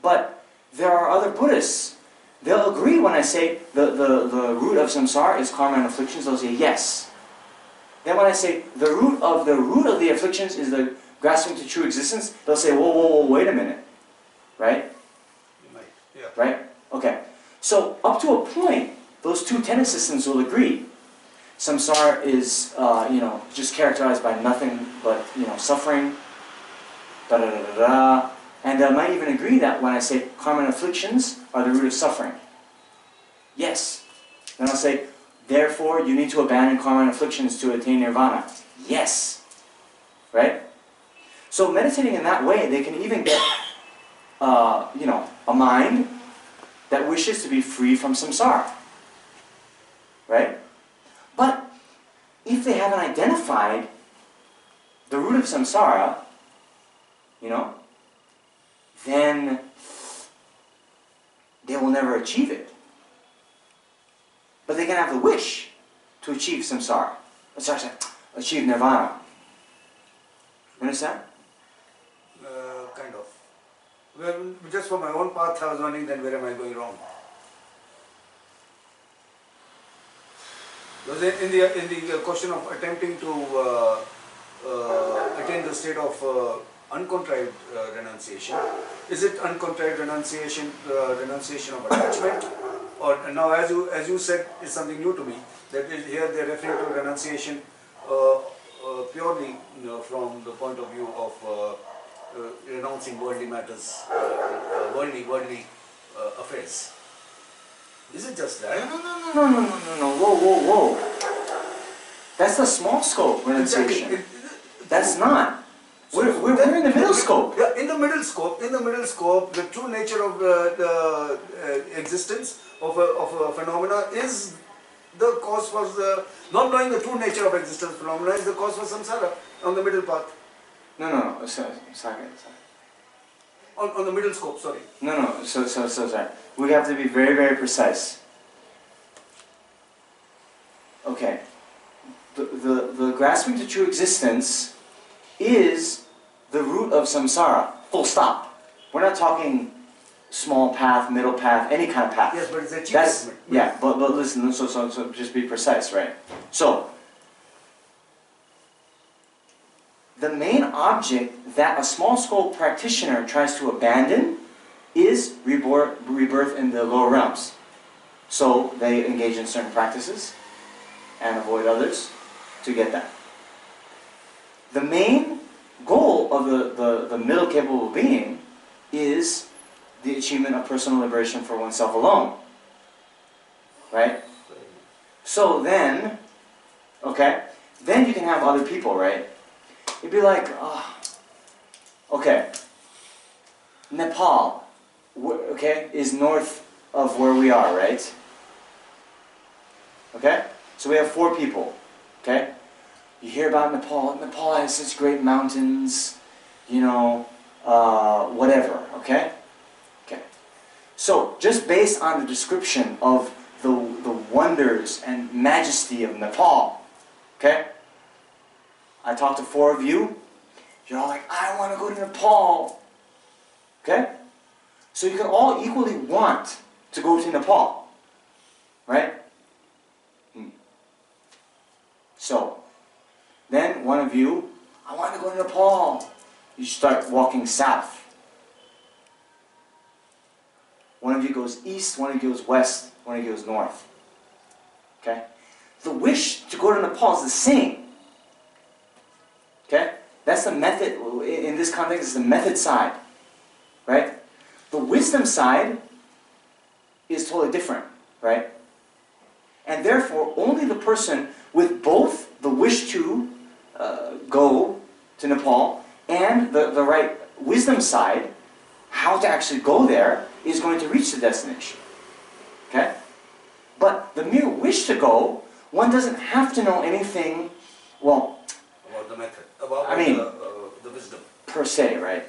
But there are other Buddhists. They'll agree when I say the root of samsara is karma and afflictions. They'll say yes. Then when I say the root of the afflictions is the grasping to true existence, they'll say whoa, wait a minute, right? Yeah. Right? Okay. So up to a point, those two tenet systems will agree. Samsara is, just characterized by nothing but, suffering, da-da-da-da-da. And they might even agree that when I say karma and afflictions are the root of suffering. Yes. Then I'll say, therefore, you need to abandon karma and afflictions to attain nirvana. Yes. Right? So meditating in that way, they can even get, a mind that wishes to be free from samsara. Right? But if they haven't identified the root of samsara, then they will never achieve it. But they can have the wish to achieve samsara. Achieve nirvana. You understand? Kind of. Well, just for my own path I was wondering, then where am I going wrong? Because in the question of attempting to attain the state of uncontrived renunciation, is it uncontrived renunciation of attachment, or now as you said, is something new to me, that is, here they are referring to renunciation purely from the point of view of renouncing worldly matters, worldly affairs. Is it just that? No. Whoa. That's the small scope renunciation. Exactly. That's not. We're in the middle scope. Yeah, in the middle scope, the true nature of the existence of a phenomena is the cause for the, not knowing the true nature of existence of phenomena is the cause for samsara on the middle path. No. Sorry. On the middle scope, sorry. No. So sorry. We have to be very, very precise. Okay. The grasping to true existence is the root of samsara. Full stop. We're not talking small path, middle path, any kind of path. Yes, but it's a cheapest. Yeah, but listen, so just be precise, right? So, the main object that a small scope practitioner tries to abandon is rebirth in the lower realms. So they engage in certain practices and avoid others to get that. The main goal of the middle capable being is the achievement of personal liberation for oneself alone. Right? So then, then you can have other people, right? It'd be like, Nepal, is north of where we are, right? Okay? So we have 4 people, okay? You hear about Nepal. Nepal has such great mountains, whatever, okay? Okay. So, just based on the description of the wonders and majesty of Nepal, okay? I talked to 4 of you. You're all like, I want to go to Nepal. Okay? So you can all equally want to go to Nepal. Right? So, then one of you, I want to go to Nepal. You start walking south. One of you goes east, one of you goes west, one of you goes north. Okay? The wish to go to Nepal is the same. Okay? That's the method, in this context, is the method side. Right? The wisdom side is totally different. Right? And therefore, only the person with both the wish to go to Nepal and the right wisdom side, how to actually go there, is going to reach the destination. Okay? But the mere wish to go, one doesn't have to know anything, well, About the method, about I mean, the wisdom. per se, right?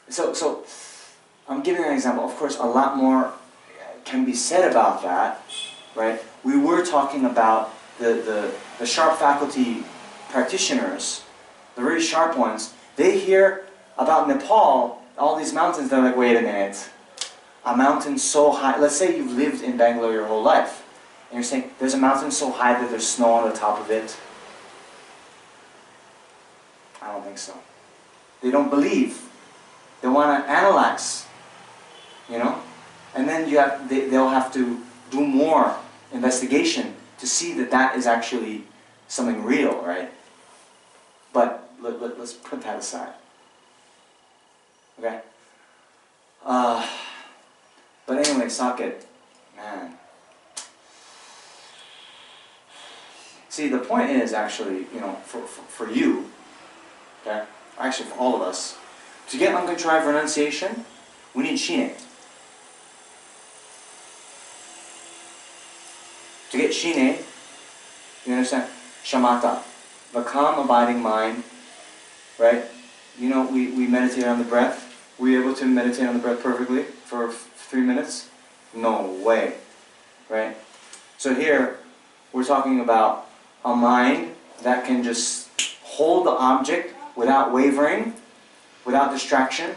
So I'm giving an example. Of course, a lot more can be said about that, right? We were talking about the sharp faculty practitioners, the really sharp ones. They hear about Nepal, all these mountains, they're like, wait a minute. A mountain so high, let's say you've lived in Bangalore your whole life, and you're saying, there's a mountain so high that there's snow on the top of it. I don't think so. They don't believe. They want to analyze, you know? And then they'll have to do more investigation to see that that is actually something real, right? But let's put that aside. Okay? But anyway, socket, man. See, the point is actually, you know, for you, okay, actually for all of us, to get uncontrived renunciation, we need shine. To get shine, you understand? Shamatha, the calm, abiding mind, right? You know, we meditate on the breath. Were you able to meditate on the breath perfectly for 3 minutes? No way, right? So here, we're talking about a mind that can just hold the object without wavering, without distraction,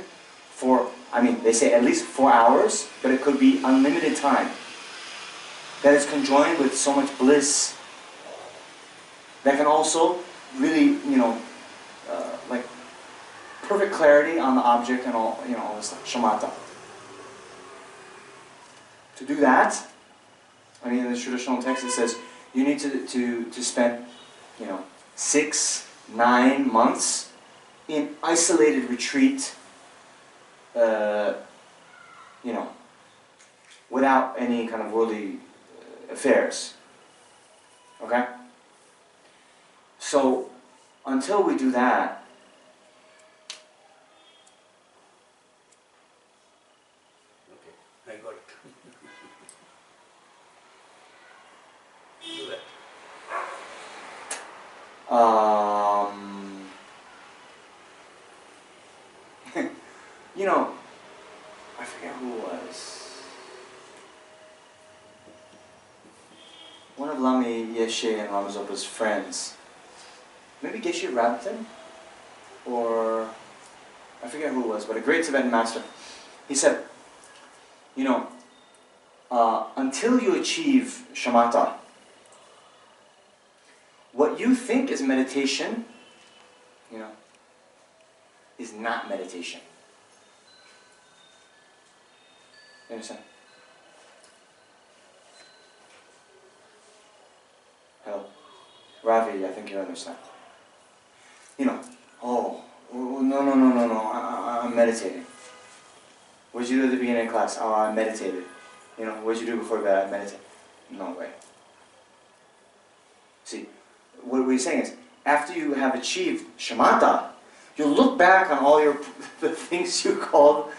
for, I mean, they say at least 4 hours, but it could be unlimited time. That is conjoined with so much bliss. That can also really, you know, like perfect clarity on the object and all, you know, all this stuff. Shamatha. To do that, I mean, in the traditional text it says you need to spend, you know, 6-9 months in isolated retreat, you know, without any kind of worldly affairs. Okay? So, until we do that, Okay, I got it. Do that. you know, I forget who it was. One of Lami Geshe and Lama Zopa's friends. Maybe Geshe Rabton? Or I forget who it was, but a great Tibetan master. He said, you know, until you achieve shamatha, what you think is meditation, you know, is not meditation. You understand? Hello? Ravi, I think you understand. You know, oh, no, I'm meditating. What did you do at the beginning of class? Oh, I meditated. You know, what did you do before bed? I meditated. No way. See, what we're saying is, after you have achieved shamatha, you'll look back on all the things you called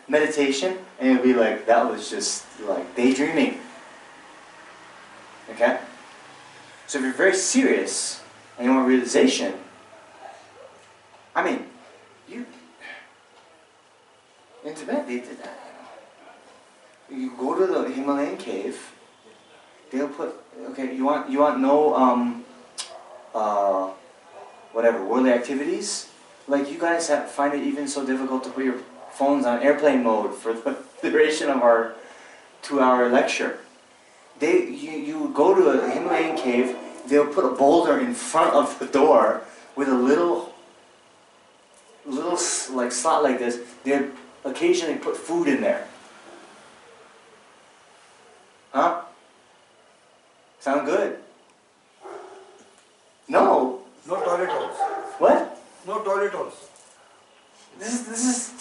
meditation, and you'll be like, that was just like daydreaming. Okay? So if you're very serious and you want realization, I mean, in Tibet they did that, you know. You go to the Himalayan cave, they'll put, okay, you want no whatever, worldly activities? Like you guys find it even so difficult to put your phones on airplane mode for the duration of our 2-hour lecture. You would go to a Himalayan cave, they'll put a boulder in front of the door with a little like slot like this. They'd occasionally put food in there. Huh? Sound good? No. No toilet holes. What? No toilet holes. This is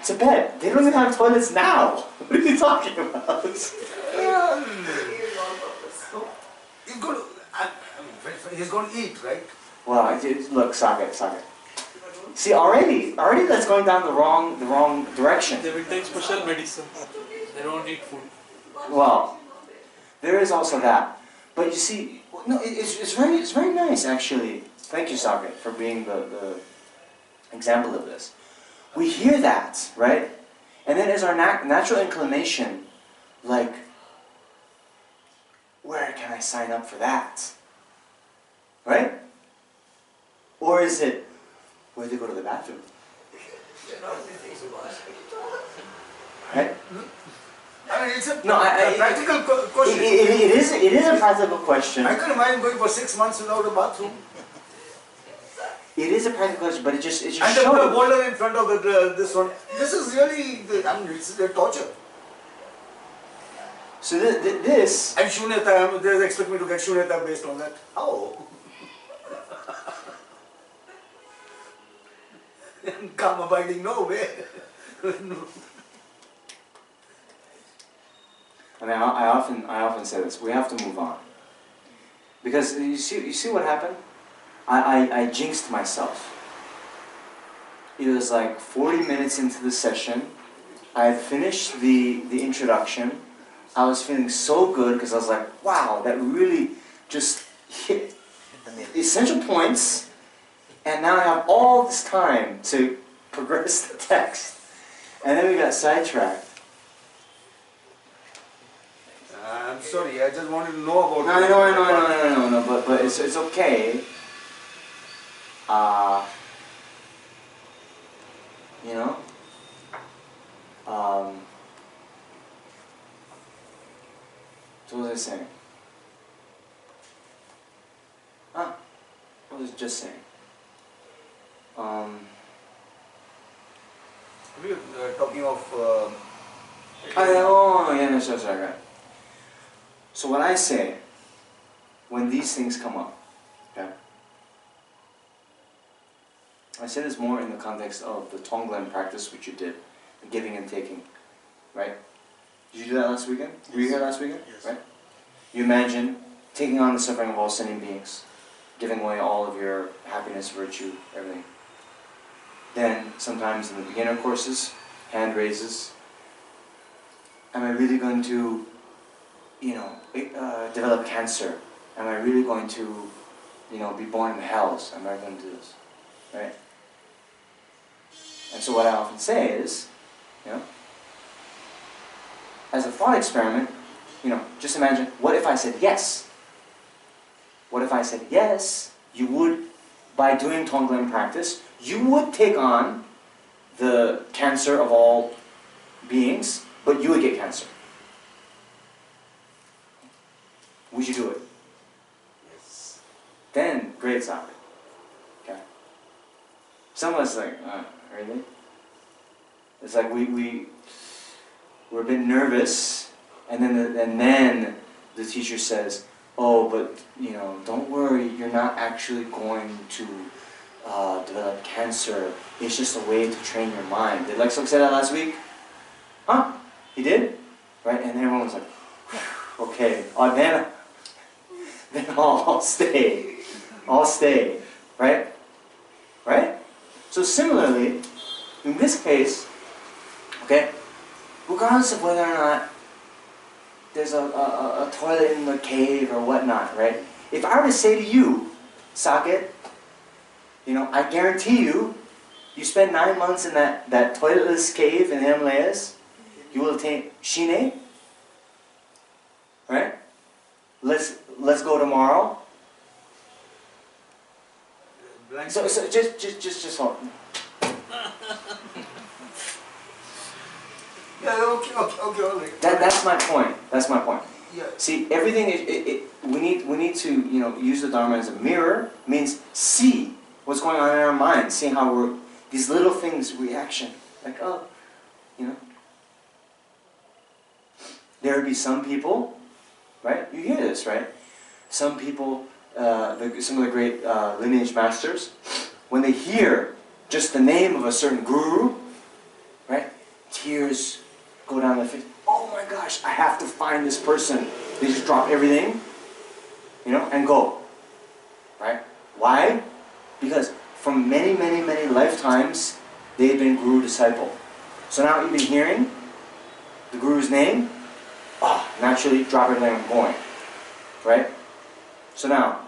Tibet. They don't even have toilets now. What are you talking about? He's going to eat, right? Well, look, Sake. See, already that's going down the wrong direction. They will take special medicine. They don't eat food. Well, there is also that. But you see, no, it's very nice actually. Thank you, Sake, for being the example of this. We hear that, right? And then as our natural inclination, like, where can I sign up for that? Right? Or is it, where do they go to the bathroom? Right? I mean, it's a practical question. It is a practical question. I can imagine going for 6 months without a bathroom. It is a practical question, but it just and shows. the boulder in front of this one. This is really, it's a torture. So this... And Shunyata, they expect me to get Shunyata based on that. How? Calm abiding, no way. I mean, I often say this. We have to move on, because you see what happened. I jinxed myself. It was like 40 minutes into the session. I had finished the introduction. I was feeling so good because I was like, wow, that really just hit the essential points. And now I have all this time to progress the text. And then we got sidetracked. I'm sorry, I just wanted to know about No, but it's okay. You know? So what was I saying? What was I just saying? We were talking of... Sorry. So what I say, when these things come up, okay? I say this more in the context of the Tonglen practice which you did, the giving and taking, right? Did you do that last weekend? Yes. Were you here last weekend? Yes. Right? You imagine taking on the suffering of all sentient beings, giving away all of your happiness, virtue, everything. Then, sometimes in the beginner courses, hand raises. Am I really going to, develop cancer? Am I really going to, be born in the hells? Am I going to do this? Right? And so what I often say is, as a thought experiment, just imagine, what if I said yes? What if I said yes, you would, by doing Tonglen practice, you would take on the cancer of all beings, but you would get cancer. Would you do it? Yes. Then, great Sake. Okay. Some of us like, really? It's like we're a bit nervous, and then the teacher says, oh, but don't worry, you're not actually going to develop cancer. It's just a way to train your mind. Did Lexok say that last week? Huh? He did? Right? And everyone was like, okay. Oh, then I'll stay. I'll stay. Right? Right? So similarly, in this case, okay, regardless of whether or not there's a toilet in the cave or whatnot, right? If I were to say to you, Sake, I guarantee you spend 9 months in that toiletless cave in the Himalayas, you will attain Shine, right? Let's go tomorrow. So just hold. Yeah, okay, all right. That's my point. That's my point. Yeah. See, everything we need to use the Dharma as a mirror. Means see what's going on in our minds, see how we're these little things reaction like there would be some people, right? You hear this, right? Some people, some of the great lineage masters, when they hear just the name of a certain guru, right? Tears go down their face. Oh my gosh, I have to find this person. They just drop everything, and go. Right? Why? Because from many, many, many lifetimes, they've been guru disciple. So now you've been hearing the guru's name, naturally drop everything and going. Right? So now,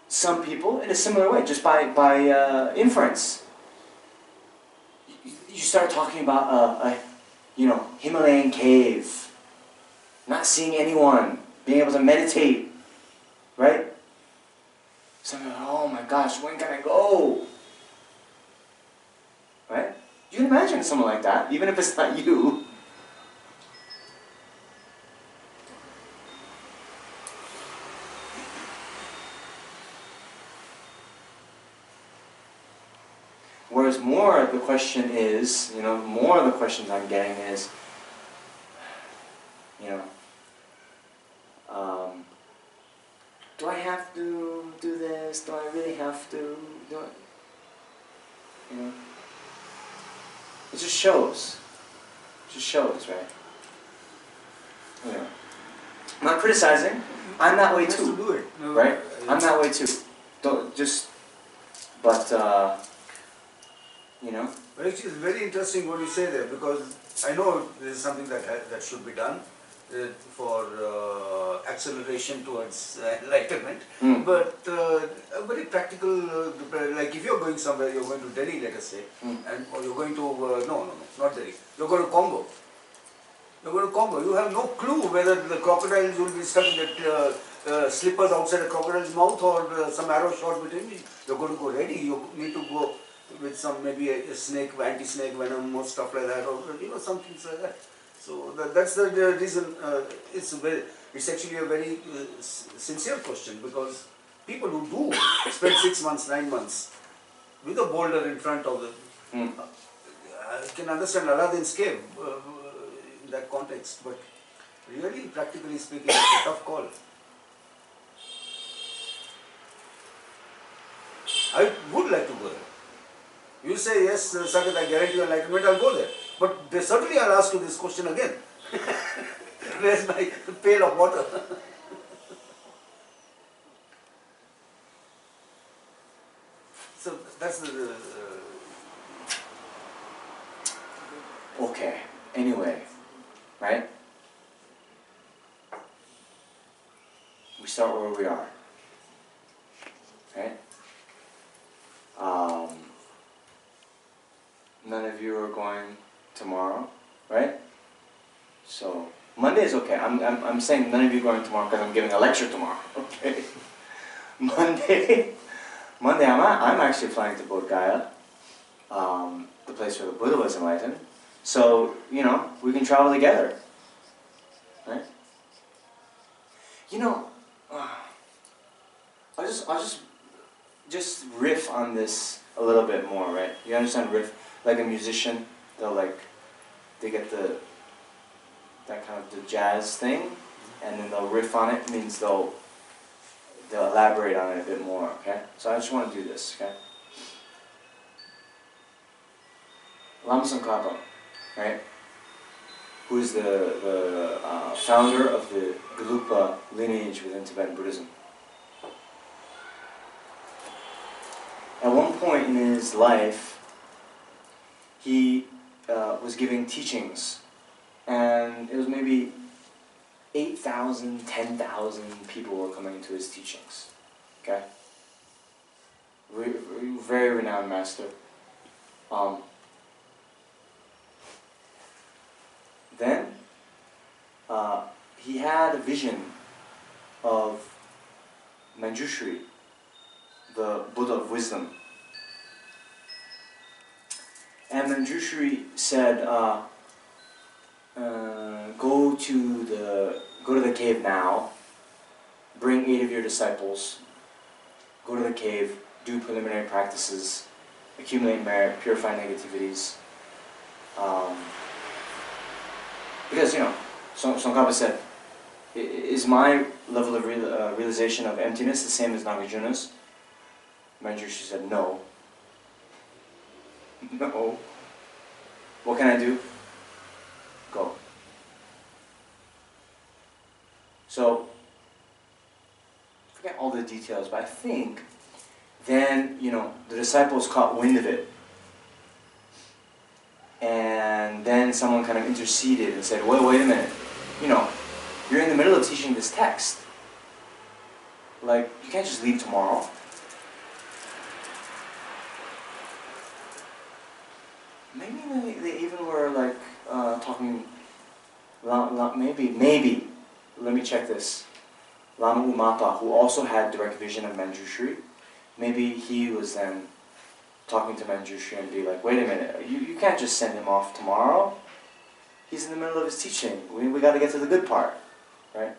some people, in a similar way, just by inference, you start talking about a Himalayan cave, not seeing anyone, being able to meditate, right? Some are, oh my gosh, when can I go? Right? You can imagine someone like that, even if it's not you. Whereas more the question is, more of the questions I'm getting is, do I have to do this? Do I really have to do it? It just shows. It just shows, right? I'm not criticizing. I'm that way too. Do it. No, right? I'm that way too. Don't just, but But actually, it's very interesting what you say there, because I know this is something that should be done for acceleration towards enlightenment. But a very practical, like if you're going somewhere, you're going to Delhi, let us say, or you're going to no, not Delhi. You're going to Congo. You're going to Congo. You have no clue whether the crocodiles will be stuck in the slippers outside a crocodile's mouth or some arrow shot between you. You're going to go ready. You need to go with some maybe a snake, anti-snake venom or stuff like that, or some things like that. So that's the reason. It's actually a very sincere question, because people who do spend 6 months, 9 months with a boulder in front of them, I can understand Aladdin's cave in that context, but really, practically speaking, it's a tough call. I would like to go there. You say, yes, Sagat, I guarantee you enlightenment, I'll go there. But they certainly are asked you this question again. Where's my pail of water? So that's the... Okay, anyway, right? We start where we are, right? None of you are going tomorrow, right? So Monday is okay. I'm saying none of you are going tomorrow because I'm giving a lecture tomorrow. Okay. Monday, I'm actually flying to Bodh Gaya, the place where the Buddha was enlightened. So we can travel together, right? I'll just riff on this a little bit more, right? You understand riff? Like a musician, they get that kind of the jazz thing, and then they'll riff on it. Means they'll elaborate on it a bit more. Okay, so I just want to do this. Okay, Lama Tsongkhapa, right? Who is the founder of the Bylakuppe lineage within Tibetan Buddhism. At one point in his life, he was giving teachings, and it was maybe 8,000, 10,000 people were coming to his teachings. Okay? Very renowned master. Then he had a vision of Manjushri, the Buddha of wisdom. And Manjushri said, to the cave now, bring 8 of your disciples, go to the cave, do preliminary practices, accumulate merit, purify negativities. Because, Tsongkhapa said, is my level of realization of emptiness the same as Nagarjuna's? Manjushri said, no. No. What can I do? Go. So, forget all the details, but I think then, the disciples caught wind of it. And then someone kind of interceded and said, wait a minute. You're in the middle of teaching this text. Like, you can't just leave tomorrow. Maybe they even were like talking, maybe, let me check this. Lama Umapa, who also had direct vision of Manjushri, maybe he was then talking to Manjushri and be like, wait a minute, you can't just send him off tomorrow. He's in the middle of his teaching. We got to get to the good part, right?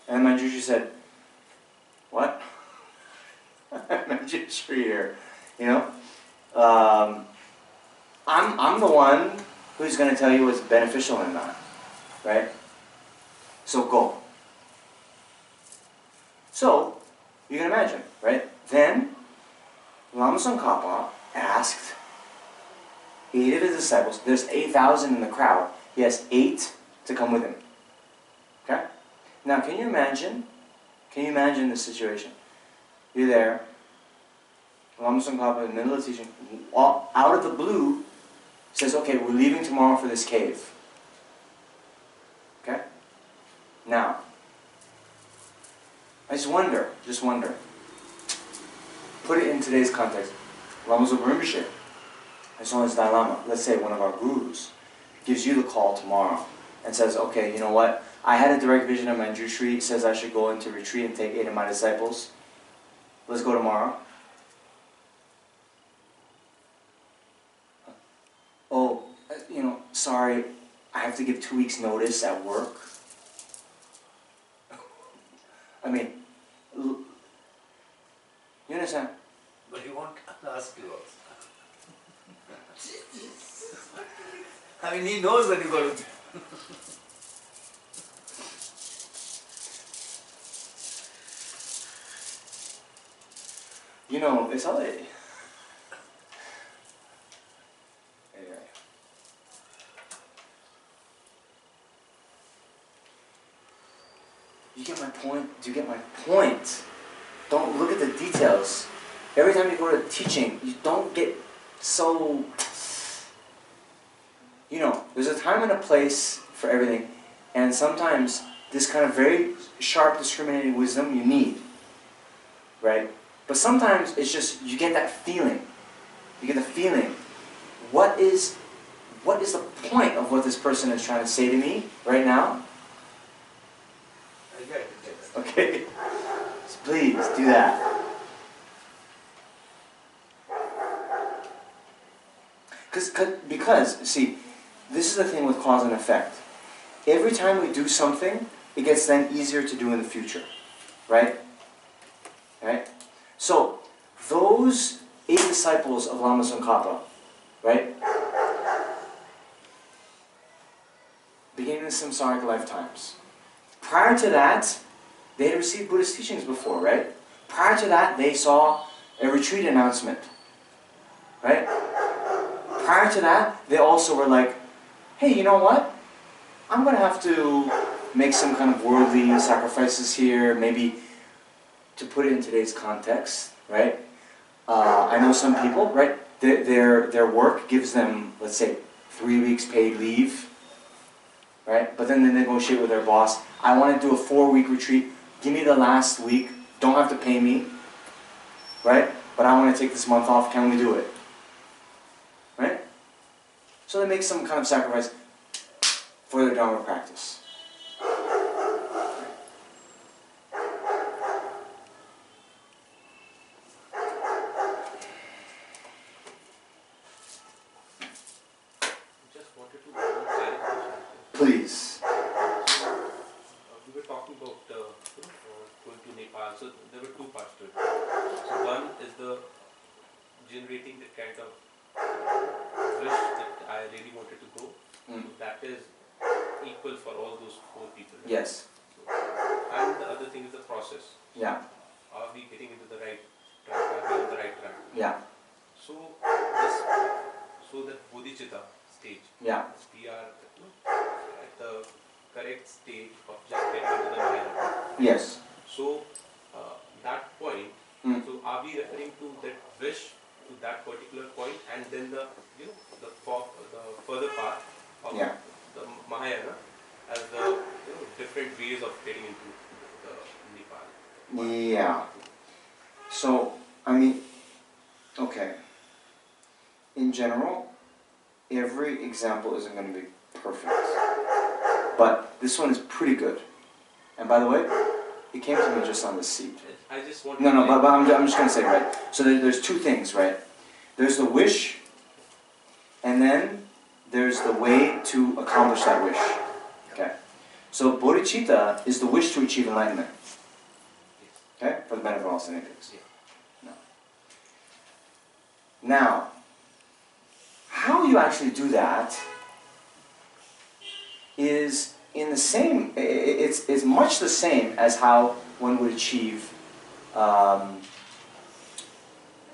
And Manjushri said, what? Manjushri here, I'm the one who's going to tell you what's beneficial and not, right? So go. So, you can imagine, right? Then, Lama Tsongkhapa asked 8 of his disciples, there's 8,000 in the crowd, he has 8 to come with him. Okay? Now, can you imagine the situation? You're there, Lama Tsongkhapa in the middle of teaching, out of the blue, says, okay, we're leaving tomorrow for this cave. Okay? Now, I just wonder, put it in today's context. Lama Zopa Rinpoche, as long as Dalai Lama, let's say one of our gurus, gives you the call tomorrow and says, okay, you know what? I had a direct vision of Manjushri, says I should go into retreat and take 8 of my disciples. Let's go tomorrow. Oh, sorry, I have to give 2 weeks notice at work. I mean, you understand? But he won't ask you also. I mean, he knows that you got to... It's all... Anyway. You get my point? Do you get my point? Don't look at the details. Every time you go to teaching, you don't get so... there's a time and a place for everything. And sometimes this kind of very sharp, discriminating wisdom you need. Right? But sometimes it's just, you get that feeling. You get the feeling. What is the point of what this person is trying to say to me right now? I get it. Okay? So please, do that. Because, see, this is the thing with cause and effect. Every time we do something, it gets then easier to do in the future. Right? Right? So, those 8 disciples of Lama Tsongkhapa, right? Beginning in the samsaric lifetimes. Prior to that, they had received Buddhist teachings before, right? Prior to that, they saw a retreat announcement. Right? Prior to that, they also were like, hey, you know what? I'm going to have to make some kind of worldly sacrifices here, maybe to put it in today's context, right? I know some people, right? Their work gives them, let's say, 3 weeks paid leave, right? But then they negotiate with their boss. I want to do a 4-week retreat. Give me the last week. Don't have to pay me, right? But I want to take this month off. Can we do it? Right? So they make some kind of sacrifice for their Dharma practice. Just wanted to clarification. Please. equal for all those 4 people. Right? Yes. And the other thing is the process. Yeah. Are we getting into the right track? Are we on the right track? Yeah. So that Bodhicitta stage, Yeah. we are at the correct stage of just getting into the Mahayana. Yes. So that point, so are we referring to that wish to that particular point, and then the the further path of the Mahayana as the different ways of getting into the Nepal? Yeah. So I mean, okay. In general, every example isn't going to be perfect, but this one is pretty good. And by the way, it came to me just on the seat. I just want No, but I'm just going to say, right, so there's 2 things, right? There's the wish, and then there's the way to accomplish that wish. Okay? So bodhicitta is the wish to achieve enlightenment. Okay? For the benefit of all sentient beings. No. Now, how you actually do that is in the same, it's much the same as how one would achieve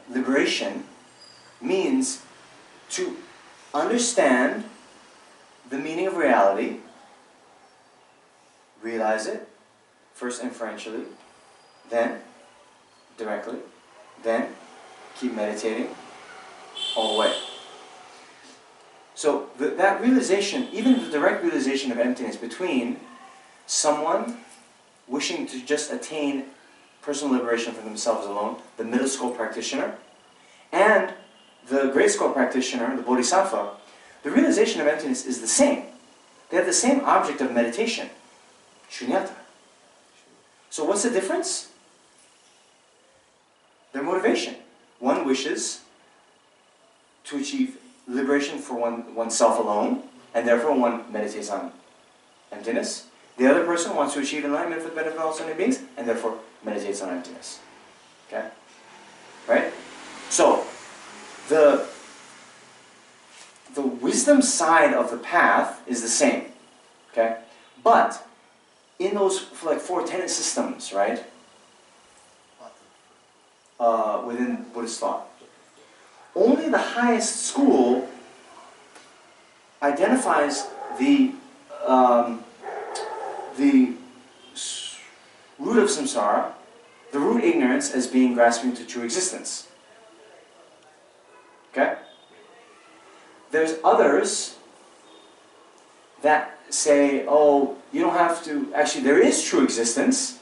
liberation. Means to understand the meaning of reality, realize it, first inferentially, then directly, then keep meditating all the way. So that realization, even the direct realization of emptiness between someone wishing to just attain personal liberation for themselves alone, the middle school practitioner, and the grade school practitioner, the bodhisattva, the realization of emptiness is the same. They have the same object of meditation, shunyata. So what's the difference? Their motivation. One wishes to achieve liberation for oneself alone, and therefore one meditates on emptiness. The other person wants to achieve enlightenment for the benefit of all sentient beings, and therefore meditates on emptiness. Okay? Right? So, the wisdom side of the path is the same. Okay? But, in those like 4 tenet systems, right? Within Buddhist thought, only the highest school identifies the root of samsara, the root ignorance, as being grasping to true existence. Okay? There's others that say, oh, you don't have to, actually there is true existence,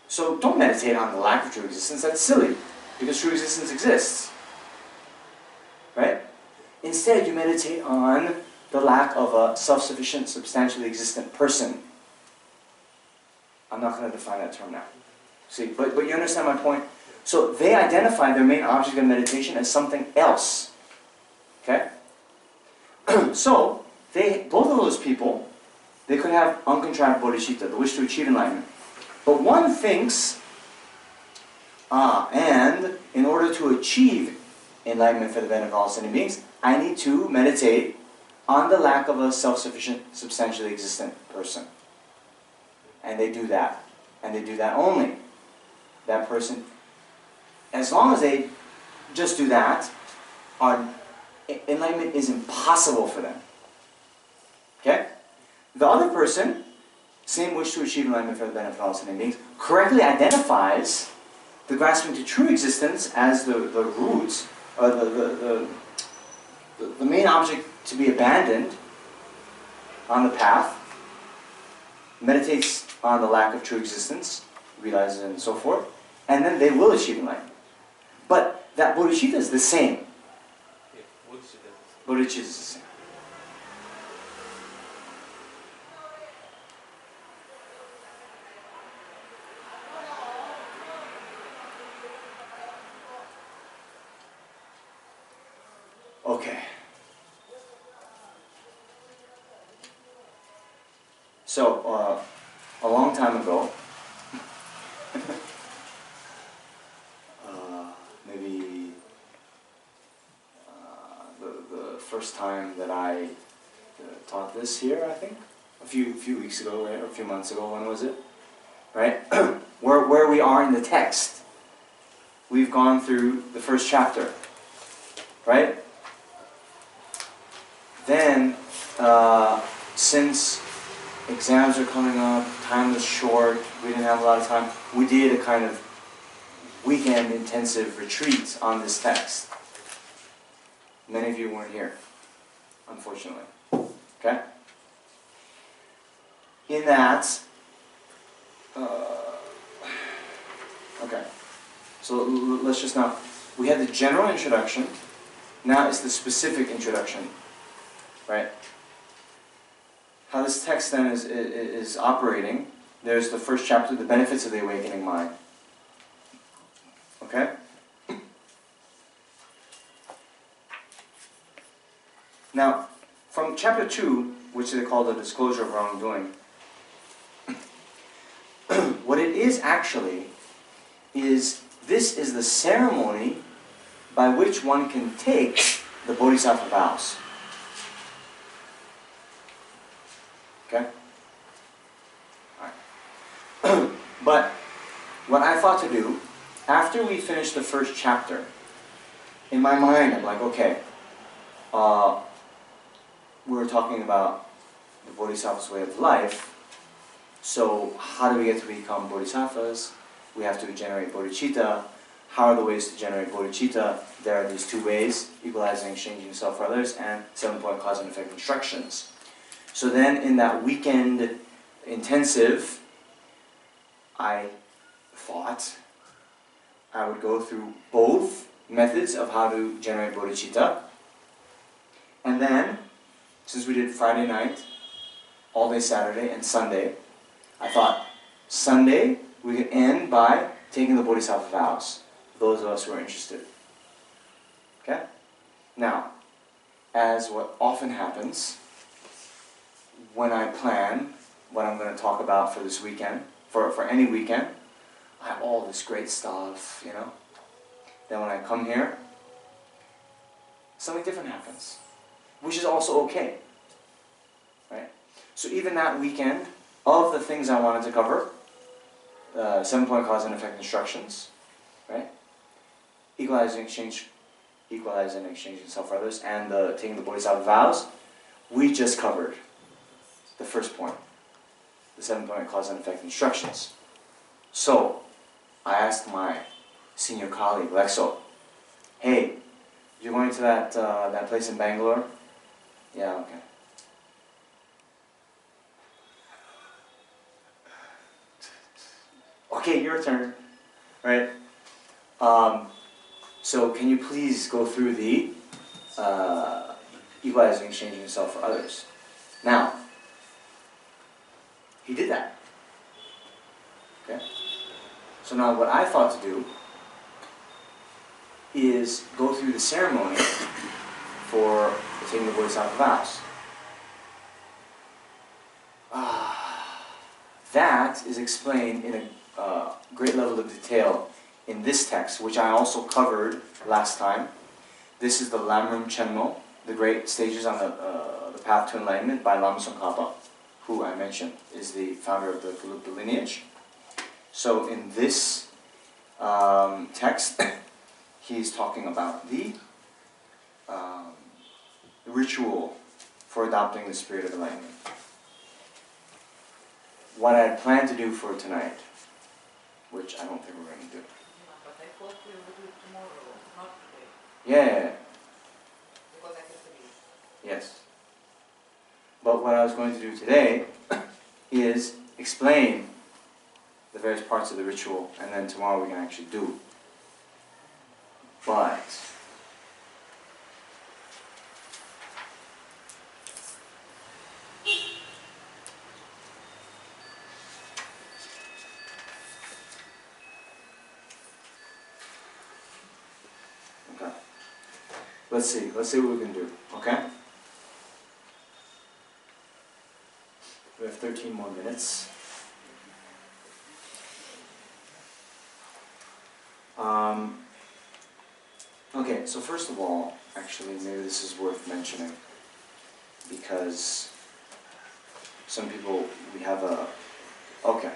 so don't meditate on the lack of true existence, that's silly, because true existence exists. Right? Instead, you meditate on the lack of a self-sufficient, substantially existent person. I'm not going to define that term now. See, but you understand my point? So they identify their main object of meditation as something else. Okay? So, both of those people, they could have uncontracted bodhicitta, the wish to achieve enlightenment. But one thinks, and in order to achieve enlightenment for the benefit of all sentient beings, I need to meditate on the lack of a self-sufficient, substantially existent person. And they do that. And they do that only. That person, as long as they just do that, enlightenment is impossible for them. Okay? The other person, same wish to achieve enlightenment for the benefit of all sentient beings, correctly identifies the grasping to true existence as the roots, or the main object to be abandoned on the path, meditates on the lack of true existence, realizes it and so forth, and then they will achieve enlightenment. But that bodhicitta is the same. Bodhicitta is the same. Okay. So, a long time ago, maybe the first time that I taught this here, I think, a few weeks ago, right, or a few months ago. When was it? Right, where we are in the text. We've gone through the first chapter, right? Then, since exams are coming up, time was short, we didn't have a lot of time, we did a kind of weekend intensive retreat on this text. Many of you weren't here, unfortunately. Okay? In that, okay, so let's just now, we had the general introduction, now it's the specific introduction, right? How this text then is operating, there's the first chapter, the benefits of the awakening mind. Okay? Now, from chapter 2, which they call the disclosure of wrongdoing, what it is actually is, this is the ceremony by which one can take the Bodhisattva vows. Okay? Alright. But what I thought to do, after we finish the first chapter, in my mind I'm like, okay, we were talking about the Bodhisattva's way of life, so how do we get to become Bodhisattvas? We have to generate Bodhicitta. How are the ways to generate Bodhicitta? There are these two ways, equalizing, exchanging self for others, and 7-point cause and effect instructions. So then in that weekend intensive, I thought I would go through both methods of how to generate Bodhicitta. And then, since we did Friday night, all day Saturday, and Sunday, I thought Sunday we could end by taking the Bodhisattva vows, those of us who are interested. Okay? Now, as what often happens, when I plan what I'm going to talk about for this weekend, for any weekend, I have all this great stuff, you know. Then when I come here, something different happens, which is also okay, right? So even that weekend, of the things I wanted to cover, 7-point cause and effect instructions, right? Equalizing, exchanging self for others, and taking the Bodhisattva vows, we just covered the first point, the 7-point cause and effect instructions. So, I asked my senior colleague, Lexo, hey, you're going to that place in Bangalore? Yeah, okay. Okay, your turn, right? So can you please go through the equalizing, exchanging yourself for others? Now, he did that. Okay? So now what I thought to do is go through the ceremony for taking the Bodhisattva vows. That is explained in a great level of detail in this text, which I also covered last time. This is the Lamrim Chenmo, the great stages on the path to enlightenment by Lama Tsongkhapa, who I mentioned is the founder of the Bylakuppe lineage. So in this text, he's talking about the ritual for adopting the spirit of enlightenment. What I planned to do for tonight, which I don't think we're going to do. But I thought we would do it tomorrow, not today. Yeah. Because I have to leave. Yes. But what I was going to do today is explain the various parts of the ritual, and then tomorrow we can actually do. But okay. Let's see what we can do, okay? We have 13 more minutes. Okay, so first of all, actually, maybe this is worth mentioning, because some people, we have a, okay.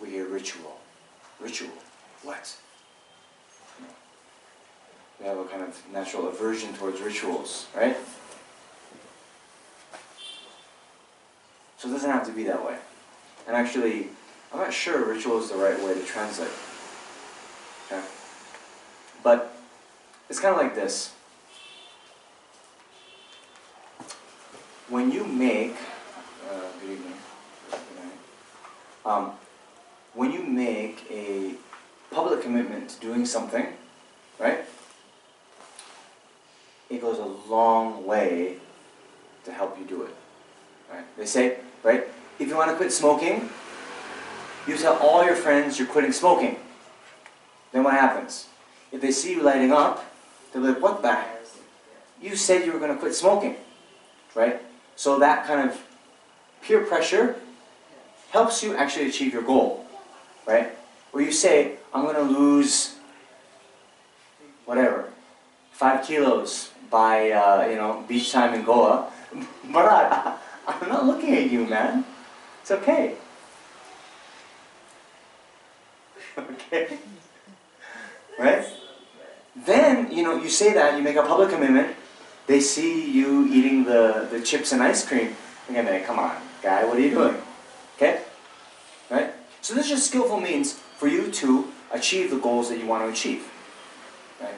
We hear ritual. Ritual. What? We have a kind of natural aversion towards rituals, right? So it doesn't have to be that way. And actually, I'm not sure ritual is the right way to translate. Okay? But it's kind of like this. When you make, good evening, good night. When you make a public commitment to doing something, right? It goes a long way to help you do it. Right? They say, right? If you want to quit smoking, you tell all your friends you're quitting smoking. Then what happens? If they see you lighting up, they'll be like, what the heck? You said you were going to quit smoking. Right? So that kind of peer pressure helps you actually achieve your goal. Right? Where you say, I'm going to lose whatever, 5 kilos by beach time in Goa. But I'm not looking at you, man. It's okay. Okay? Right? Then, you say that, you make a public commitment, they see you eating the chips and ice cream. They're gonna be like, come on, guy, what are you doing? Okay? Right? So this is just skillful means for you to achieve the goals that you want to achieve. Right?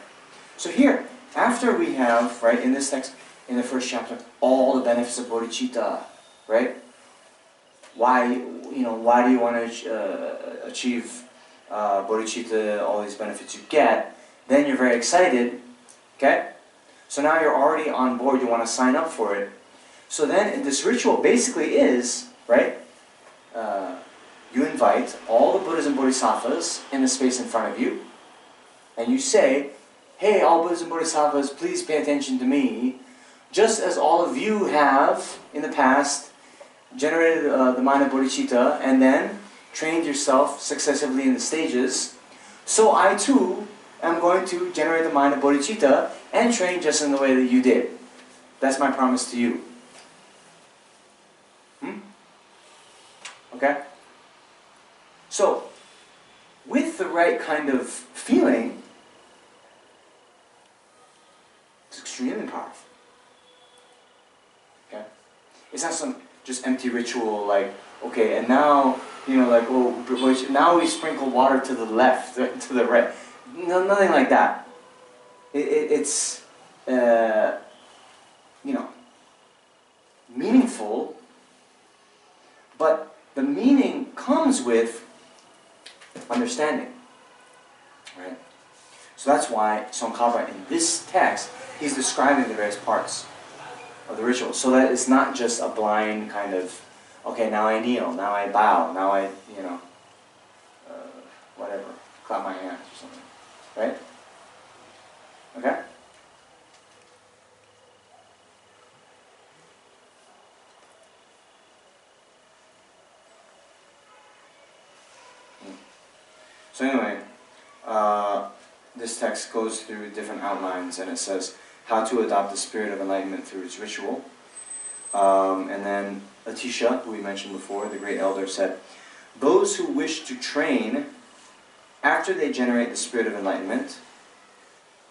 So here, after we have, right, in this text, in the first chapter, all the benefits of bodhicitta, right? Why do you want to achieve bodhicitta, all these benefits you get? Then you're very excited, okay? So now you're already on board, you want to sign up for it. So then this ritual basically is, right? You invite all the Buddhas and Bodhisattvas in the space in front of you, and you say, hey, all Buddhas and Bodhisattvas, please pay attention to me. Just as all of you have, in the past, generated the mind of bodhicitta and then trained yourself successively in the stages, so I too am going to generate the mind of bodhicitta and train just in the way that you did. That's my promise to you. Okay? So, with the right kind of feeling, it's extremely powerful. Okay? It's not some just empty ritual like, okay, and now, now we sprinkle water to the left, to the right. No, nothing like that. It's meaningful, but the meaning comes with understanding. Right? So that's why Tsongkhapa in this text, he's describing the various parts of the ritual, so that it's not just a blind kind of, okay, now I kneel, now I bow, now I, whatever, clap my hands or something, right? Okay? So anyway, this text goes through different outlines, and it says how to adopt the spirit of enlightenment through its ritual. And then Atisha, who we mentioned before, the great elder, said, those who wish to train after they generate the spirit of enlightenment,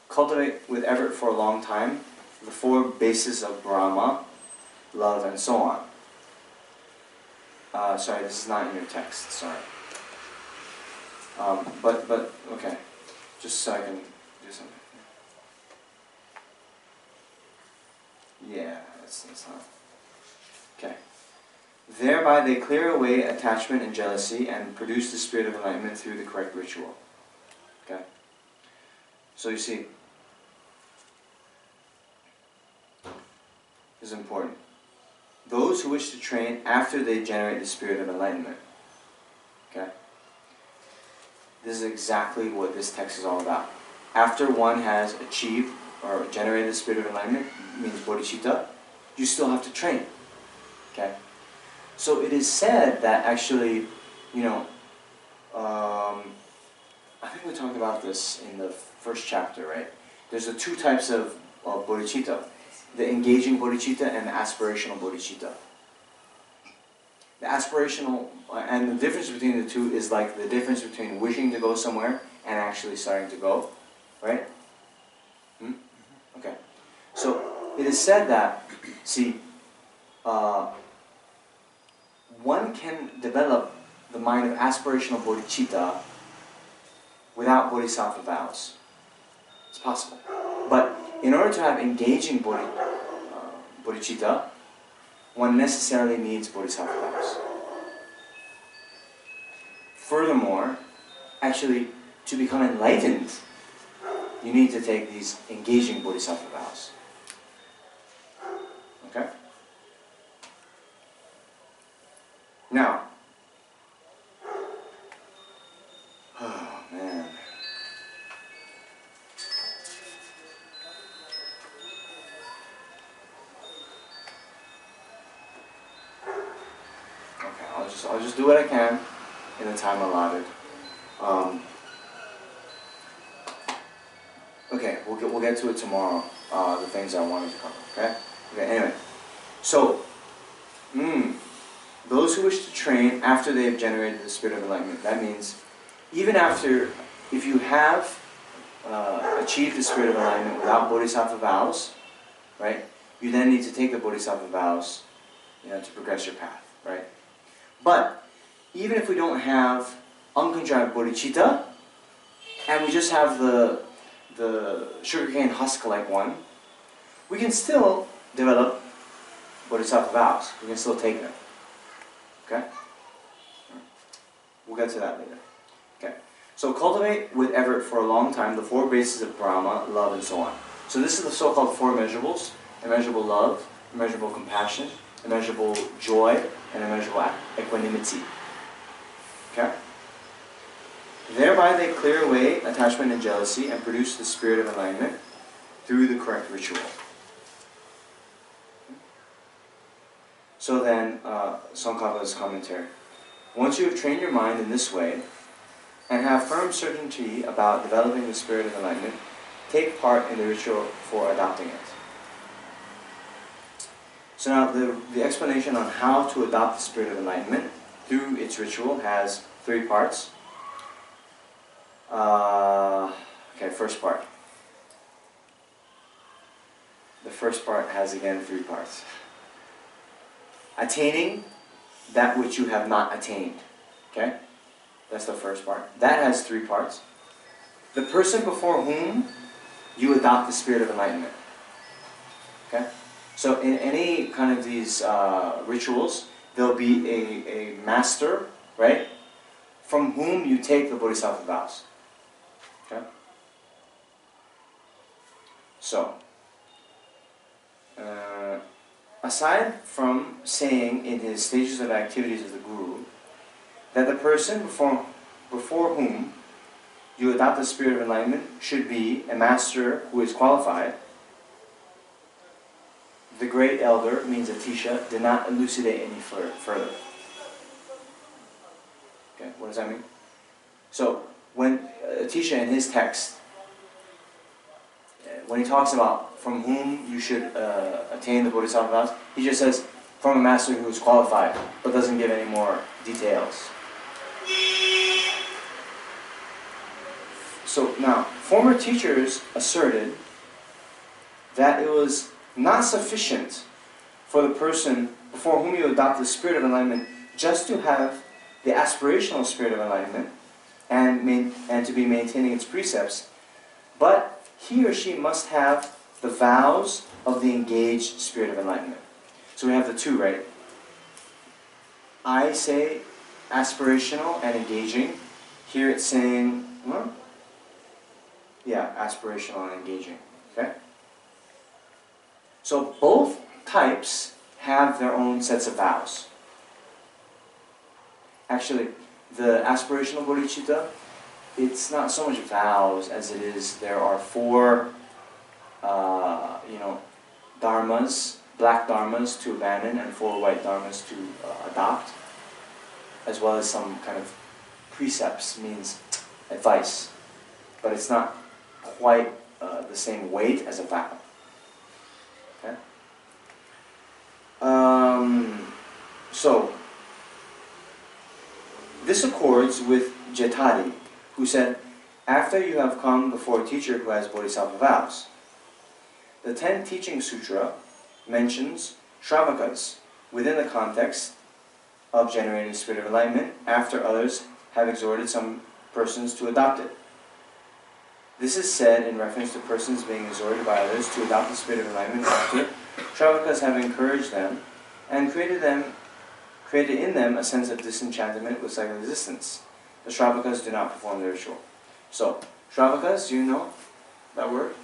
cultivate with effort for a long time the 4 bases of Brahma, love, and so on. Sorry, this is not in your text, sorry. But okay, just so I can do something. Yeah, that's not. Okay. Thereby they clear away attachment and jealousy and produce the spirit of enlightenment through the correct ritual. Okay? So you see, this is important. Those who wish to train after they generate the spirit of enlightenment. Okay? This is exactly what this text is all about. After one has achieved or generated the spirit of enlightenment, means bodhicitta, you still have to train. Okay? So it is said that actually, I think we talked about this in the first chapter, right? there's the two types of bodhicitta. The engaging bodhicitta and the aspirational bodhicitta. The aspirational, and the difference between the two is like the difference between wishing to go somewhere and actually starting to go, right? Okay. So it is said that, see, one can develop the mind of aspirational bodhicitta without bodhisattva vows. It's possible. But in order to have engaging bodhicitta, one necessarily needs bodhisattva vows. Furthermore, actually, to become enlightened, you need to take these engaging bodhisattva vows. Okay? Now, oh man. Okay, I'll just do what I can in the time allotted. Okay, we'll get to it tomorrow. The things I wanted to cover. Okay. Anyway, so those who wish to train after they have generated the spirit of enlightenment. That means even after, if you have achieved the spirit of enlightenment without bodhisattva vows, right? You then need to take the bodhisattva vows, to progress your path, right? But even if we don't have uncontrived bodhicitta, and we just have the sugarcane husk-like one, we can still develop bodhisattva vows. We can still take them. Okay? We'll get to that later. Okay. So cultivate with effort for a long time the four bases of Brahma, love, and so on. So this is the so-called four immeasurables: immeasurable love, immeasurable compassion, immeasurable joy, and immeasurable equanimity. Okay? Thereby they clear away attachment and jealousy and produce the spirit of enlightenment through the correct ritual. So then, Tsongkhapa's commentary. Once you have trained your mind in this way and have firm certainty about developing the spirit of enlightenment, take part in the ritual for adopting it. So now the explanation on how to adopt the spirit of enlightenment through its ritual has three parts. Okay, first part. The first part has again three parts. Attaining that which you have not attained. Okay? That's the first part. That has three parts. The person before whom you adopt the spirit of enlightenment. Okay? So in any kind of these rituals, there'll be a master, right? From whom you take the bodhisattva vows. Okay? So, aside from saying in his stages of activities of the Guru that the person before whom you adopt the spirit of enlightenment should be a master who is qualified, the great elder, means Atisha, did not elucidate any further. Okay, what does that mean? So, when Atisha in his text, when he talks about from whom you should attain the bodhisattva vows, he just says from a master who is qualified, but doesn't give any more details. So now, former teachers asserted that it was not sufficient for the person before whom you adopt the spirit of enlightenment just to have the aspirational spirit of enlightenment and to be maintaining its precepts, but he or she must have the vows of the engaged spirit of enlightenment. So we have the two, right? I say aspirational and engaging. Here it's saying, aspirational and engaging. Okay? So both types have their own sets of vows. Actually, the aspirational bodhicitta, it's not so much vows as it is there are four, dharmas, black dharmas to abandon and four white dharmas to adopt, as well as some kind of precepts, means advice. But it's not quite the same weight as a vow. Okay? So, this accords with Jetari, who said, after you have come before a teacher who has bodhisattva vows. The 10 Teaching Sutra mentions Shravakas within the context of generating the spirit of enlightenment after others have exhorted some persons to adopt it. This is said in reference to persons being exhorted by others to adopt the spirit of enlightenment after Shravakas have encouraged them and created in them a sense of disenchantment with cyclic existence. The Shravakas do not perform the ritual. So, Shravakas, do you know that word?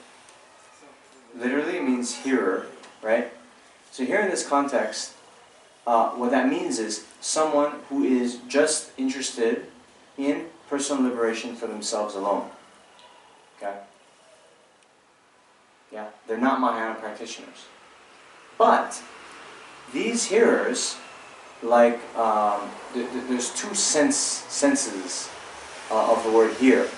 Literally it means hearer, right? So here in this context, what that means is someone who is just interested in personal liberation for themselves alone. Okay? Yeah, they're not Mahayana practitioners. But these hearers, like, there's two senses of the word hear.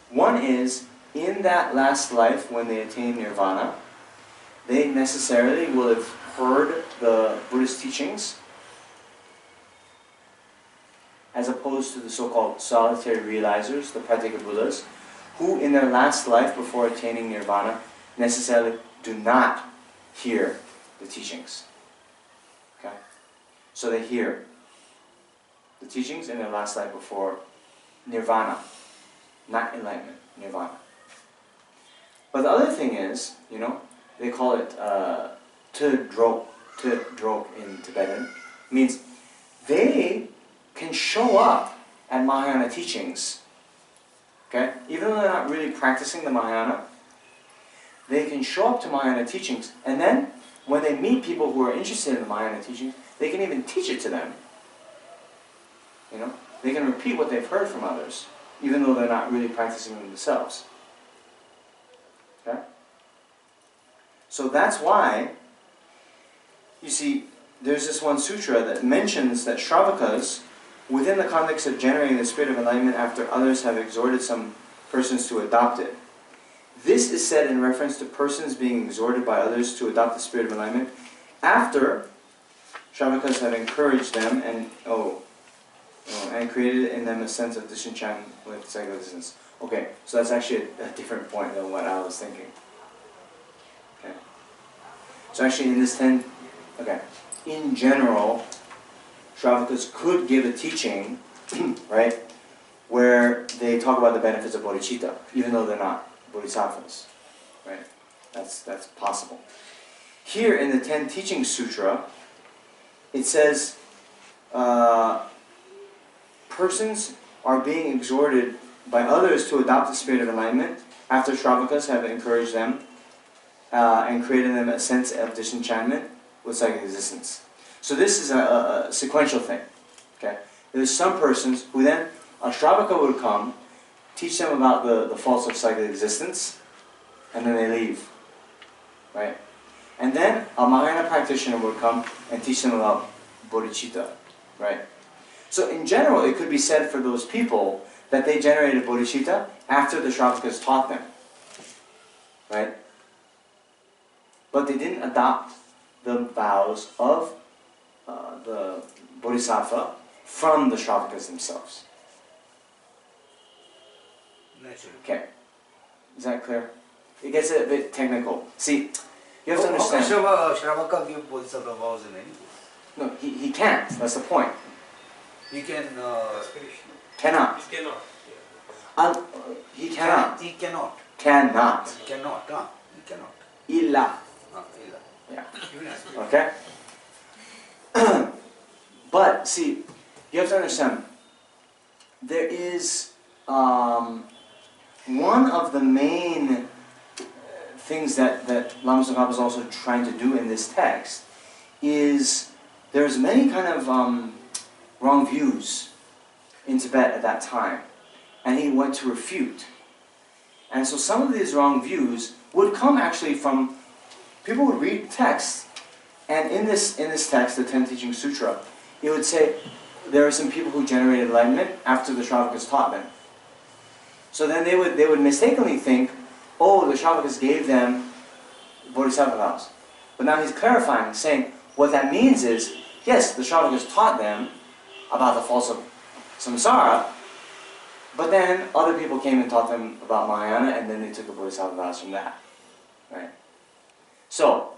One is, in that last life when they attain nirvana, they necessarily will have heard the Buddhist teachings, as opposed to the so-called solitary realizers, the Pratyeka Buddhas, who in their last life before attaining nirvana necessarily do not hear the teachings. Okay? So they hear the teachings in their last life before nirvana, not enlightenment, nirvana. But the other thing is, you know, they call it te drok in Tibetan, means they can show up at Mahayana teachings, okay? Even though they're not really practicing the Mahayana, they can show up to Mahayana teachings, and then when they meet people who are interested in the Mahayana teachings, they can even teach it to them. You know, they can repeat what they've heard from others, even though they're not really practicing them themselves. Okay? So that's why, you see, there's this one sutra that mentions that Shravakas, within the context of generating the spirit of enlightenment after others have exhorted some persons to adopt it. This is said in reference to persons being exhorted by others to adopt the spirit of enlightenment after Shravakas have encouraged them and created in them a sense of disenchantment with cyclic existence. Okay, so that's actually a different point than what I was thinking. Okay. So actually in this 10, okay, in general, Shravakas could give a teaching, right, where they talk about the benefits of bodhicitta, even though they're not bodhisattvas, right? That's possible. Here in the 10 Teaching Sutra, it says, persons are being exhorted by others to adopt the spirit of enlightenment after Shravakas have encouraged them and created in them a sense of disenchantment with cyclic existence. So this is a sequential thing. Okay, there's some persons who then a Shravaka would come, teach them about the faults of cyclic existence, and then they leave. Right, and then a Mahayana practitioner would come and teach them about bodhicitta. Right. So in general, it could be said for those people that they generated bodhicitta after the Shravakas taught them. Right? But they didn't adopt the vows of the bodhisattva from the Shravakas themselves. Naturally. Okay. Is that clear? It gets a bit technical. See, you have to understand. How can Shravaka give bodhisattva vows in any case? No, he can't. That's the point. He can... Cannot. He cannot. He cannot. He cannot. Cannot. He cannot. He cannot. Illa. Illa. Yeah. Okay? But, see, you have to understand, there is one of the main things that Lama Tsongkhapa is also trying to do in this text is there's many kind of wrong views in Tibet at that time, and he went to refute. And so some of these wrong views would come actually from people would read text, and in this text, the 10 Teaching Sutra, it would say there are some people who generated enlightenment after the Shravakas taught them. So then they would mistakenly think oh, the Shravakas gave them Bodhisattva vows. But now he's clarifying, saying, what that means is, yes, the Shravakas taught them about the false of samsara, but then other people came and taught them about Mahayana, and then they took the Bodhisattva vows from that. Right? So,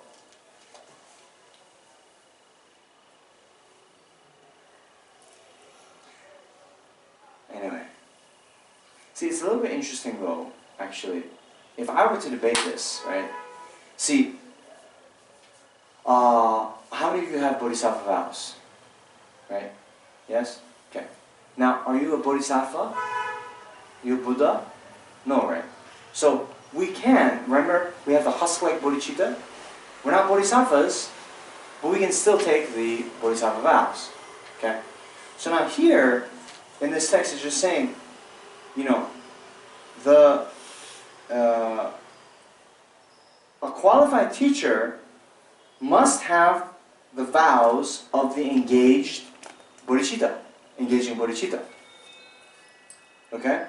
anyway. See, it's a little bit interesting though, actually. If I were to debate this, right? See, how many of you have Bodhisattva vows? Right? Yes? Okay. Now, are you a Bodhisattva? You a Buddha? No, right? So, we can, remember, we have the husk-like Bodhicitta. We're not Bodhisattvas, but we can still take the Bodhisattva vows. Okay? So now here, in this text, it's just saying, you know, a qualified teacher must have the vows of the engaged bodhicitta, engaging bodhicitta. Okay?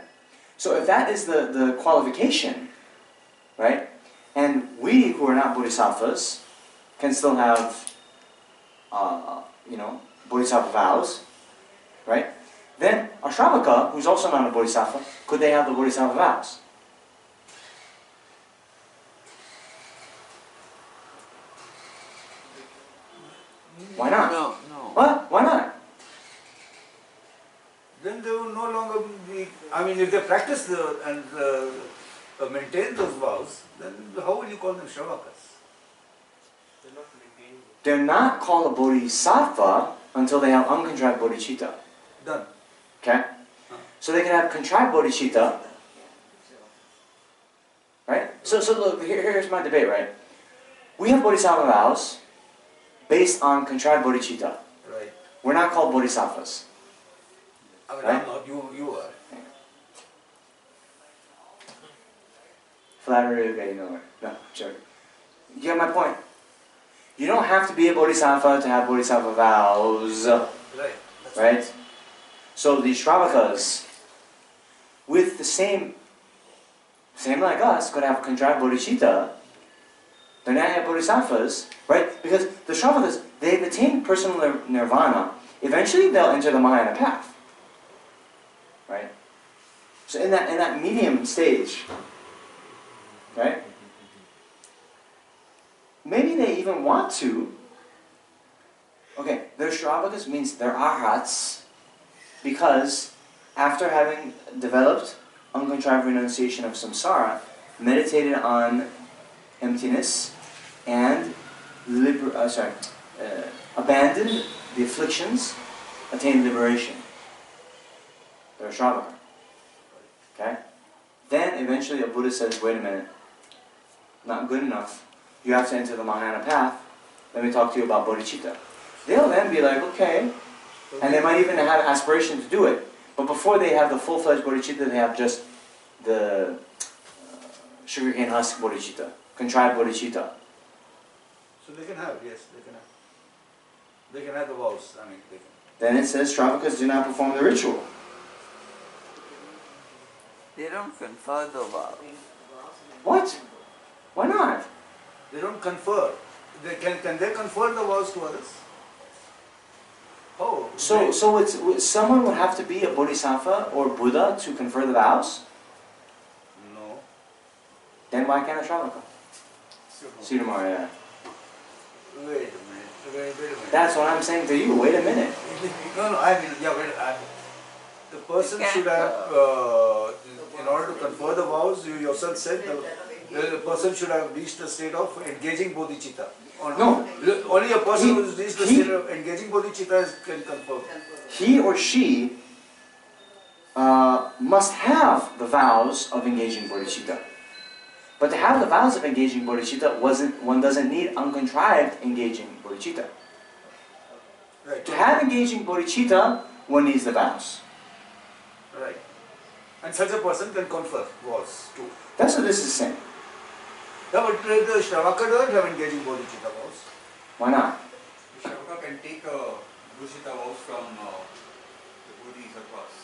So if that is the qualification, right, and we who are not bodhisattvas can still have, you know, bodhisattva vows, right, then a Shravaka, who's also not a bodhisattva, could they have the bodhisattva vows? Why not? No. What? Why not? Then they will no longer be, I mean, if they practice and maintain those vows, then how will you call them Shravakas? They're not maintaining. They're not called a bodhisattva until they have uncontrived bodhicitta. Done. Okay? So they can have contrived bodhicitta. Right? So look, here's my debate, right? We have bodhisattva vows based on contrived bodhicitta. Right. We're not called bodhisattvas. I mean, Right? I'm not, you are. Flattery will get you nowhere. No, joking. You get my point? You don't have to be a bodhisattva to have bodhisattva vows. Right. Right? So the Shravakas, with the same like us, could have contrived bodhicitta. They're not yet bodhisattvas, right? Because the Shravakas, they've attained personal nirvana. Eventually they'll enter the Mahayana path. Right? So in that medium stage, right? Maybe they even want to. Okay, they're Shravakas means they're arhats, because after having developed uncontrived renunciation of samsara, meditated on emptiness, and abandoned the afflictions, attained liberation. They're a Shravaka. Okay? Then eventually a Buddha says, wait a minute, not good enough. You have to enter the Mahayana path. Let me talk to you about bodhicitta. They'll then be like, okay, and they might even have aspiration to do it. But before they have the full-fledged bodhicitta, they have just the sugarcane husk bodhicitta, contrived bodhicitta. So they can have, yes, they can have. They can have the vows, I mean, they can. Then it says Shravakas do not perform the ritual. They don't confer the vow. What? Why not? They don't confer. Can they confer the vows to others? Oh. So someone would have to be a bodhisattva or Buddha to confer the vows? No. Then why can't a Shravaka? See you tomorrow, yeah. Wait a minute. That's what I'm saying to you. Wait a minute. No, I mean, yeah, wait. The person should have, in order to confer the vows, you yourself said the person should have reached the state of engaging bodhicitta. No. Only a person who has reached the state of engaging bodhicitta can confer. He or she must have the vows of engaging bodhicitta. But to have the vows of engaging bodhicitta, one doesn't need uncontrived engaging bodhicitta. Right. To have engaging bodhicitta, one needs the vows. Right. And such a person can confer vows too. That's what this is saying. Yeah, but the Shravaka doesn't have engaging bodhicitta vows. Why not? The Shravaka can take Bodhicitta vows from the Bodhisattvas.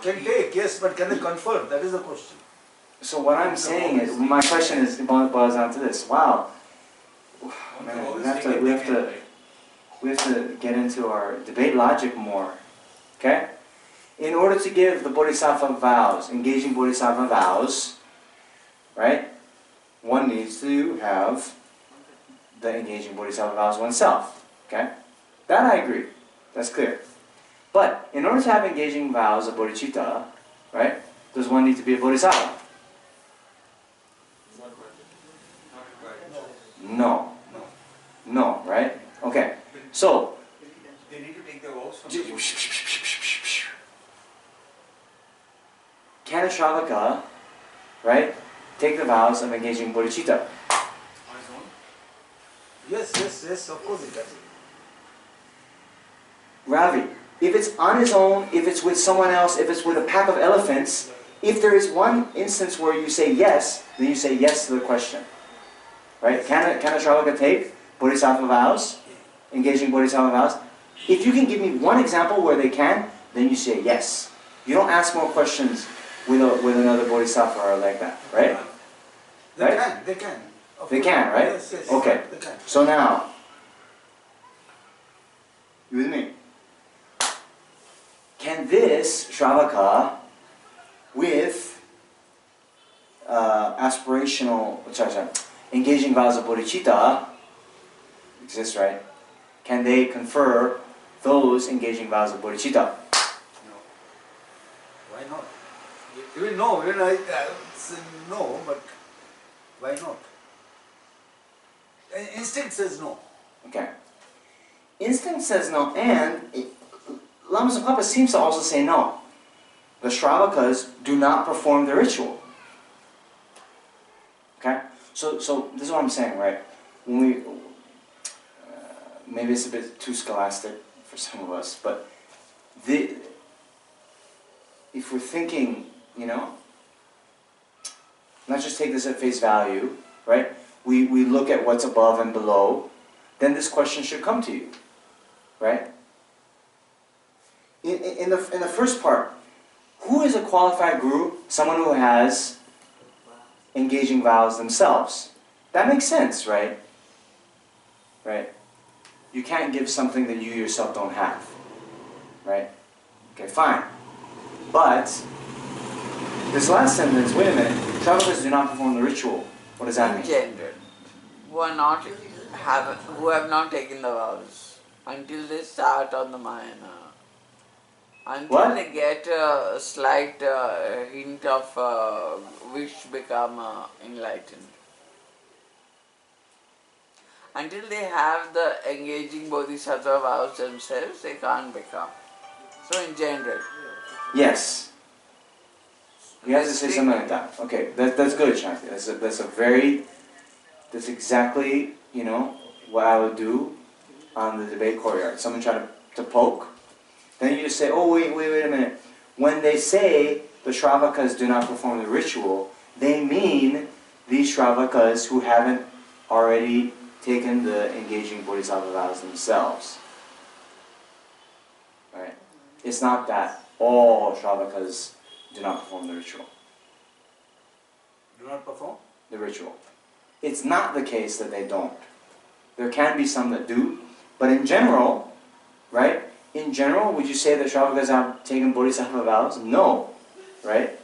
Can take, yes, but can they confer? That is the question. So what I'm saying is, my question is boils down to this. Wow, man, we have to get into our debate logic more. Okay? In order to give the Bodhisattva vows, engaging Bodhisattva vows, right? One needs to have the engaging Bodhisattva vows oneself. Okay? That I agree. That's clear. But in order to have engaging vows of bodhicitta, right, does one need to be a bodhisattva? No. No, right? Okay. So, They need to take the vows from can a Shravaka, right, take the vows of engaging bodhicitta? on his own. Yes, of course it does. Ravi, if it's on his own, if it's with someone else, if it's with a pack of elephants, if there is one instance where you say yes, then you say yes to the question. Right? Can a Shravaka take bodhisattva vows, engaging bodhisattva vows? If you can give me one example where they can, then you say yes. You don't ask more questions with another bodhisattva or like that, right? They can. They can, right? Yes, okay. They can. So now, you with me? Can this Shravaka with engaging vows of bodhicitta exists, right? Can they confer those engaging vows of bodhicitta? No. Why not? Even no, even I say no, but why not? Instinct says no. Okay. Instinct says no, and Lama Tsongkhapa seems to also say no. The Shravakas do not perform the ritual. Okay? So this is what I'm saying, right? When we, maybe it's a bit too scholastic for some of us, but if we're thinking, not just take this at face value, right? We look at what's above and below, then this question should come to you, right? In the first part, who is a qualified guru? Someone who has engaging vows themselves. That makes sense, right? Right? You can't give something that you yourself don't have, right? Okay, fine. But this last sentence, wait a minute. Shravakas do not perform the ritual. What does that mean? Engendered, who have not taken the vows until they start on the Mahayana. Until they get a slight hint of wish become enlightened. Until they have the engaging bodhisattva vows themselves, they can't become. So engendered. Yes. You have to say something like that. Okay, that's good, Shanti. That's exactly, what I would do on the debate courtyard. Someone try to poke. Then you just say, oh, wait a minute. When they say the Shravakas do not perform the ritual, they mean these Shravakas who haven't already taken the engaging bodhisattva vows themselves. Right? It's not that all Shravakas do not perform the ritual. Do not perform? The ritual. It's not the case that they don't. There can be some that do, but in general, right? In general, would you say that Shravakas have taken bodhisattva vows? No, right?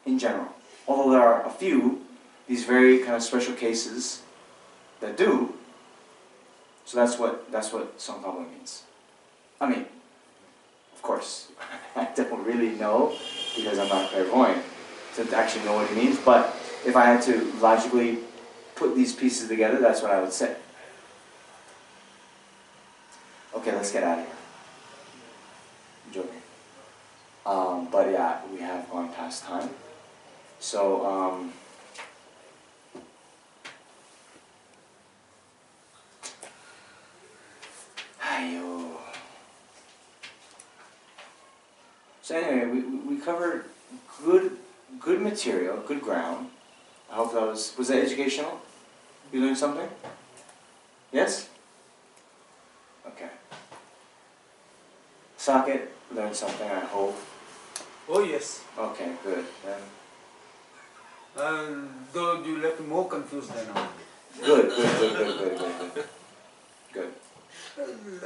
In general. Although there are a few, these very kind of special cases that do. So that's what Tsongkhapa means. I mean, of course, I don't really know because I'm not clairvoyant to actually know what he means, but if I had to logically put these pieces together, that's what I would say. Okay, let's get out of here. I'm joking. But yeah, we have gone past time. So, so anyway, we covered good material, good ground. I hope that was that educational? You learned something? Yes? Okay. Socket learned something, I hope. Oh yes. Okay, good. Then Though you left me more confused than I was. Good. Good.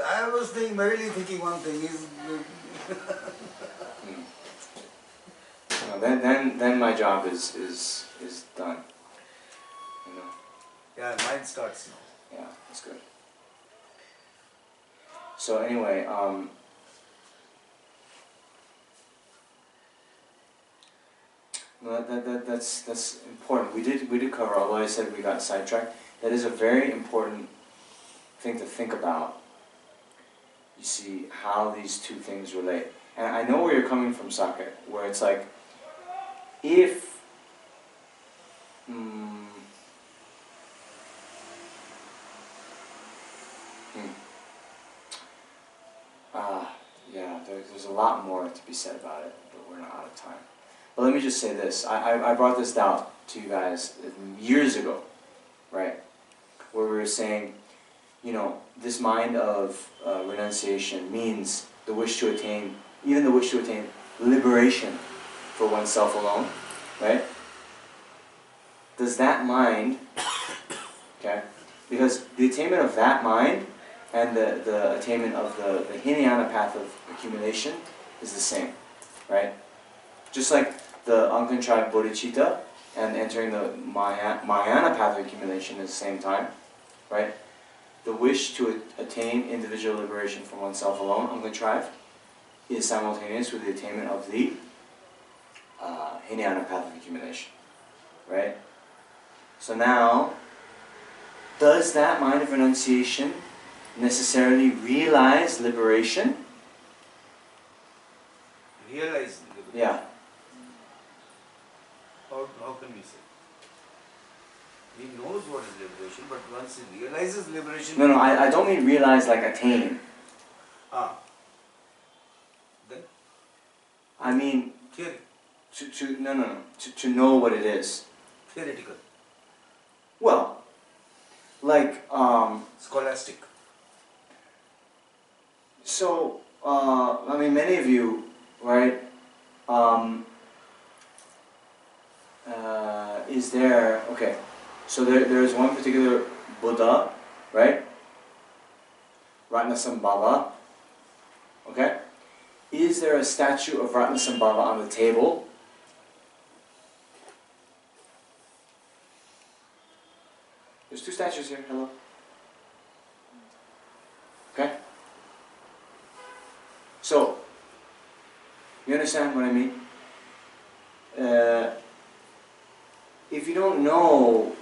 I was merely thinking one thing is. Well, then my job is done. You know. Yeah, mine starts now. Yeah, that's good. So anyway, that's important. We did cover, although I said we got sidetracked. That is a very important thing to think about. You see how these two things relate. And I know where you're coming from, Sake, where it's like, if yeah, there's a lot more to be said about it, but we're not out of time. But let me just say this. I brought this down to you guys years ago, right? Where we were saying, you know, this mind of renunciation means the wish to attain, even the wish to attain liberation for oneself alone, right? Does that mind, okay, because the attainment of that mind and the attainment of the Hinayana path of accumulation is the same, right? Just like the uncontrived bodhicitta and entering the Mahayana path of accumulation at the same time, right? The wish to attain individual liberation from oneself alone, uncontrived, is simultaneous with the attainment of the Hinayana path of accumulation, right? So now, does that mind of renunciation necessarily realize liberation? Realize liberation? Yeah. How can we say? He knows what is liberation, but once he realizes liberation... No, I don't mean realize like attain. Then? I mean... Theory. To know what it is. Theoretical. Well, like... Scholastic. So, I mean, many of you, right, is there, okay, so there's one particular Buddha, right, Ratnasambhava, okay, is there a statue of Ratnasambhava on the table? There's two statues here, hello. Okay? So, you understand what I mean? If you don't know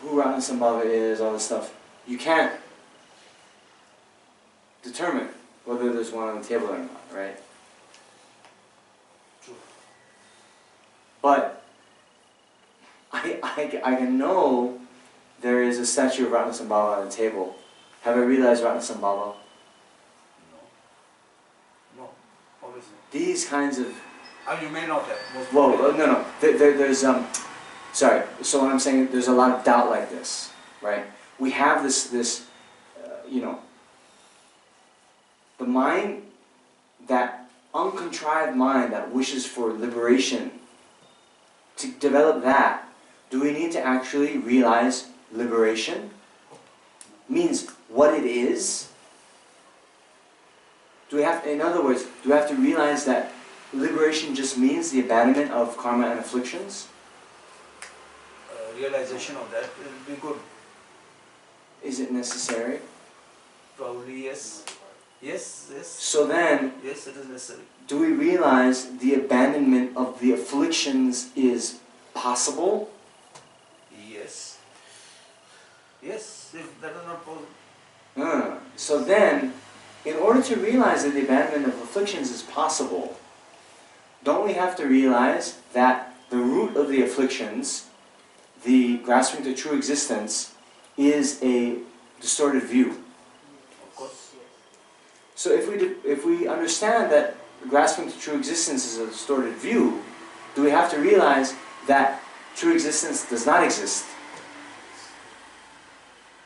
who Ratnasambhava is, all this stuff, you can't determine whether there's one on the table or not, right? True. But I can know there is a statue of Ratnasambhava on the table. Have I realized Ratnasambhava? No, obviously. These kinds of... You may not have. Most Whoa, no. There's, sorry, so what I'm saying, there's a lot of doubt like this, right? We have this you know, the mind, that uncontrived mind that wishes for liberation, to develop that, do we need to actually realize liberation? Means what it is? Do we have, in other words, do we have to realize that liberation just means the abandonment of karma and afflictions? Realization of that will be good. Is it necessary? Probably yes. Yes. So then, yes, it is necessary. do we realize the abandonment of the afflictions is possible? Yes. Yes, if that is not possible. So then, in order to realize that the abandonment of afflictions is possible, don't we have to realize that the root of the afflictions, the grasping to true existence, is a distorted view? Of course. So if we understand that grasping to true existence is a distorted view, do we have to realize that true existence does not exist?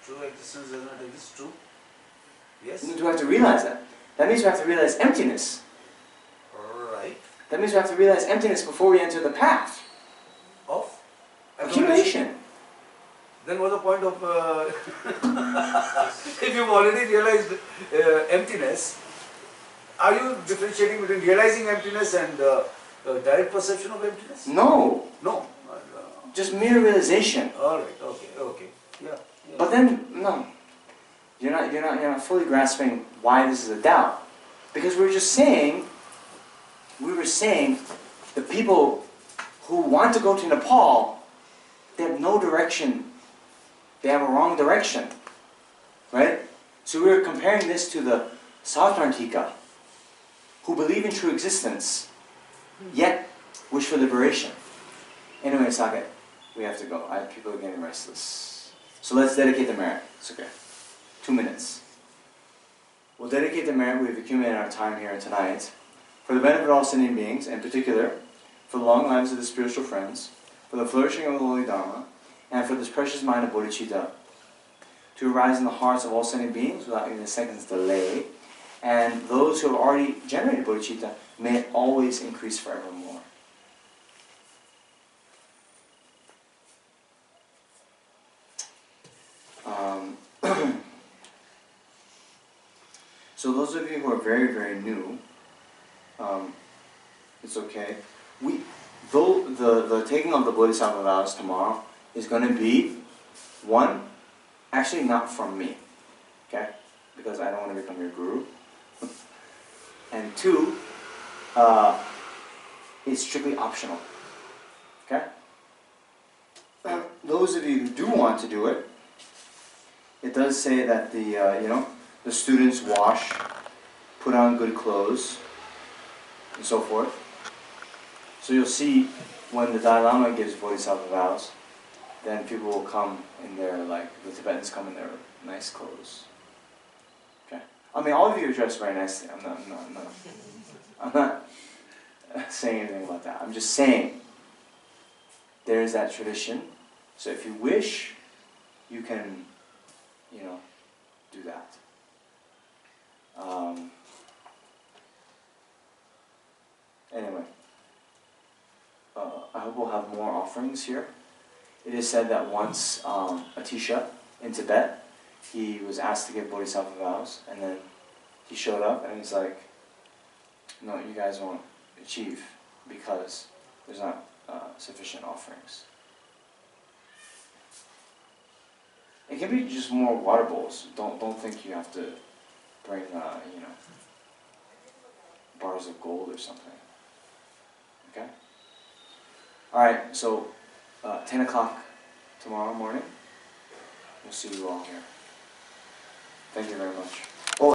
True existence does not exist, true? Yes. Do we have to realize that? That means we have to realize emptiness. Right. That means we have to realize emptiness before we enter the path. Of Accumulation. Then what's the point of, if you've already realized emptiness, are you differentiating between realizing emptiness and direct perception of emptiness? No. No. Just mere realization. Alright, okay. Yeah. But then, no. You're not fully grasping why this is a doubt. Because we were saying the people who want to go to Nepal, they have no direction. They have a wrong direction. Right? So we were comparing this to the Sautrantika, who believe in true existence, yet wish for liberation. Anyway, Saket, we have to go. People are getting restless. So let's dedicate the merit. It's okay. 2 minutes. We'll dedicate the merit we've accumulated our time here tonight for the benefit of all sentient beings, in particular, for the long lives of the spiritual friends, for the flourishing of the holy Dharma, and for this precious mind of Bodhicitta, to arise in the hearts of all sentient beings without even a second's delay, and those who have already generated Bodhicitta may it always increase forevermore. So those of you who are very, very new, it's okay. Though the taking of the Bodhisattva vows tomorrow is going to be, one, actually not from me, okay? Because I don't want to become your guru. And two, it's strictly optional, okay? Those of you who do want to do it, it does say that the students wash, put on good clothes, and so forth. So you'll see when the Dalai Lama gives Bodhisattva vows, then people will come in their, the Tibetans come in their nice clothes. Okay? I mean, all of you are dressed very nicely. I'm not saying anything about that. I'm just saying there is that tradition. So if you wish, you can, do that. Anyway, I hope we'll have more offerings here. It is said that once Atisha in Tibet, he was asked to give Bodhisattva vows, and then he showed up and he's like, no, you guys won't achieve because there's not sufficient offerings. It can be just more water bowls. Don't think you have to bring bars of gold or something. Okay? Alright, so 10 o'clock tomorrow morning. We'll see you all here. Thank you very much.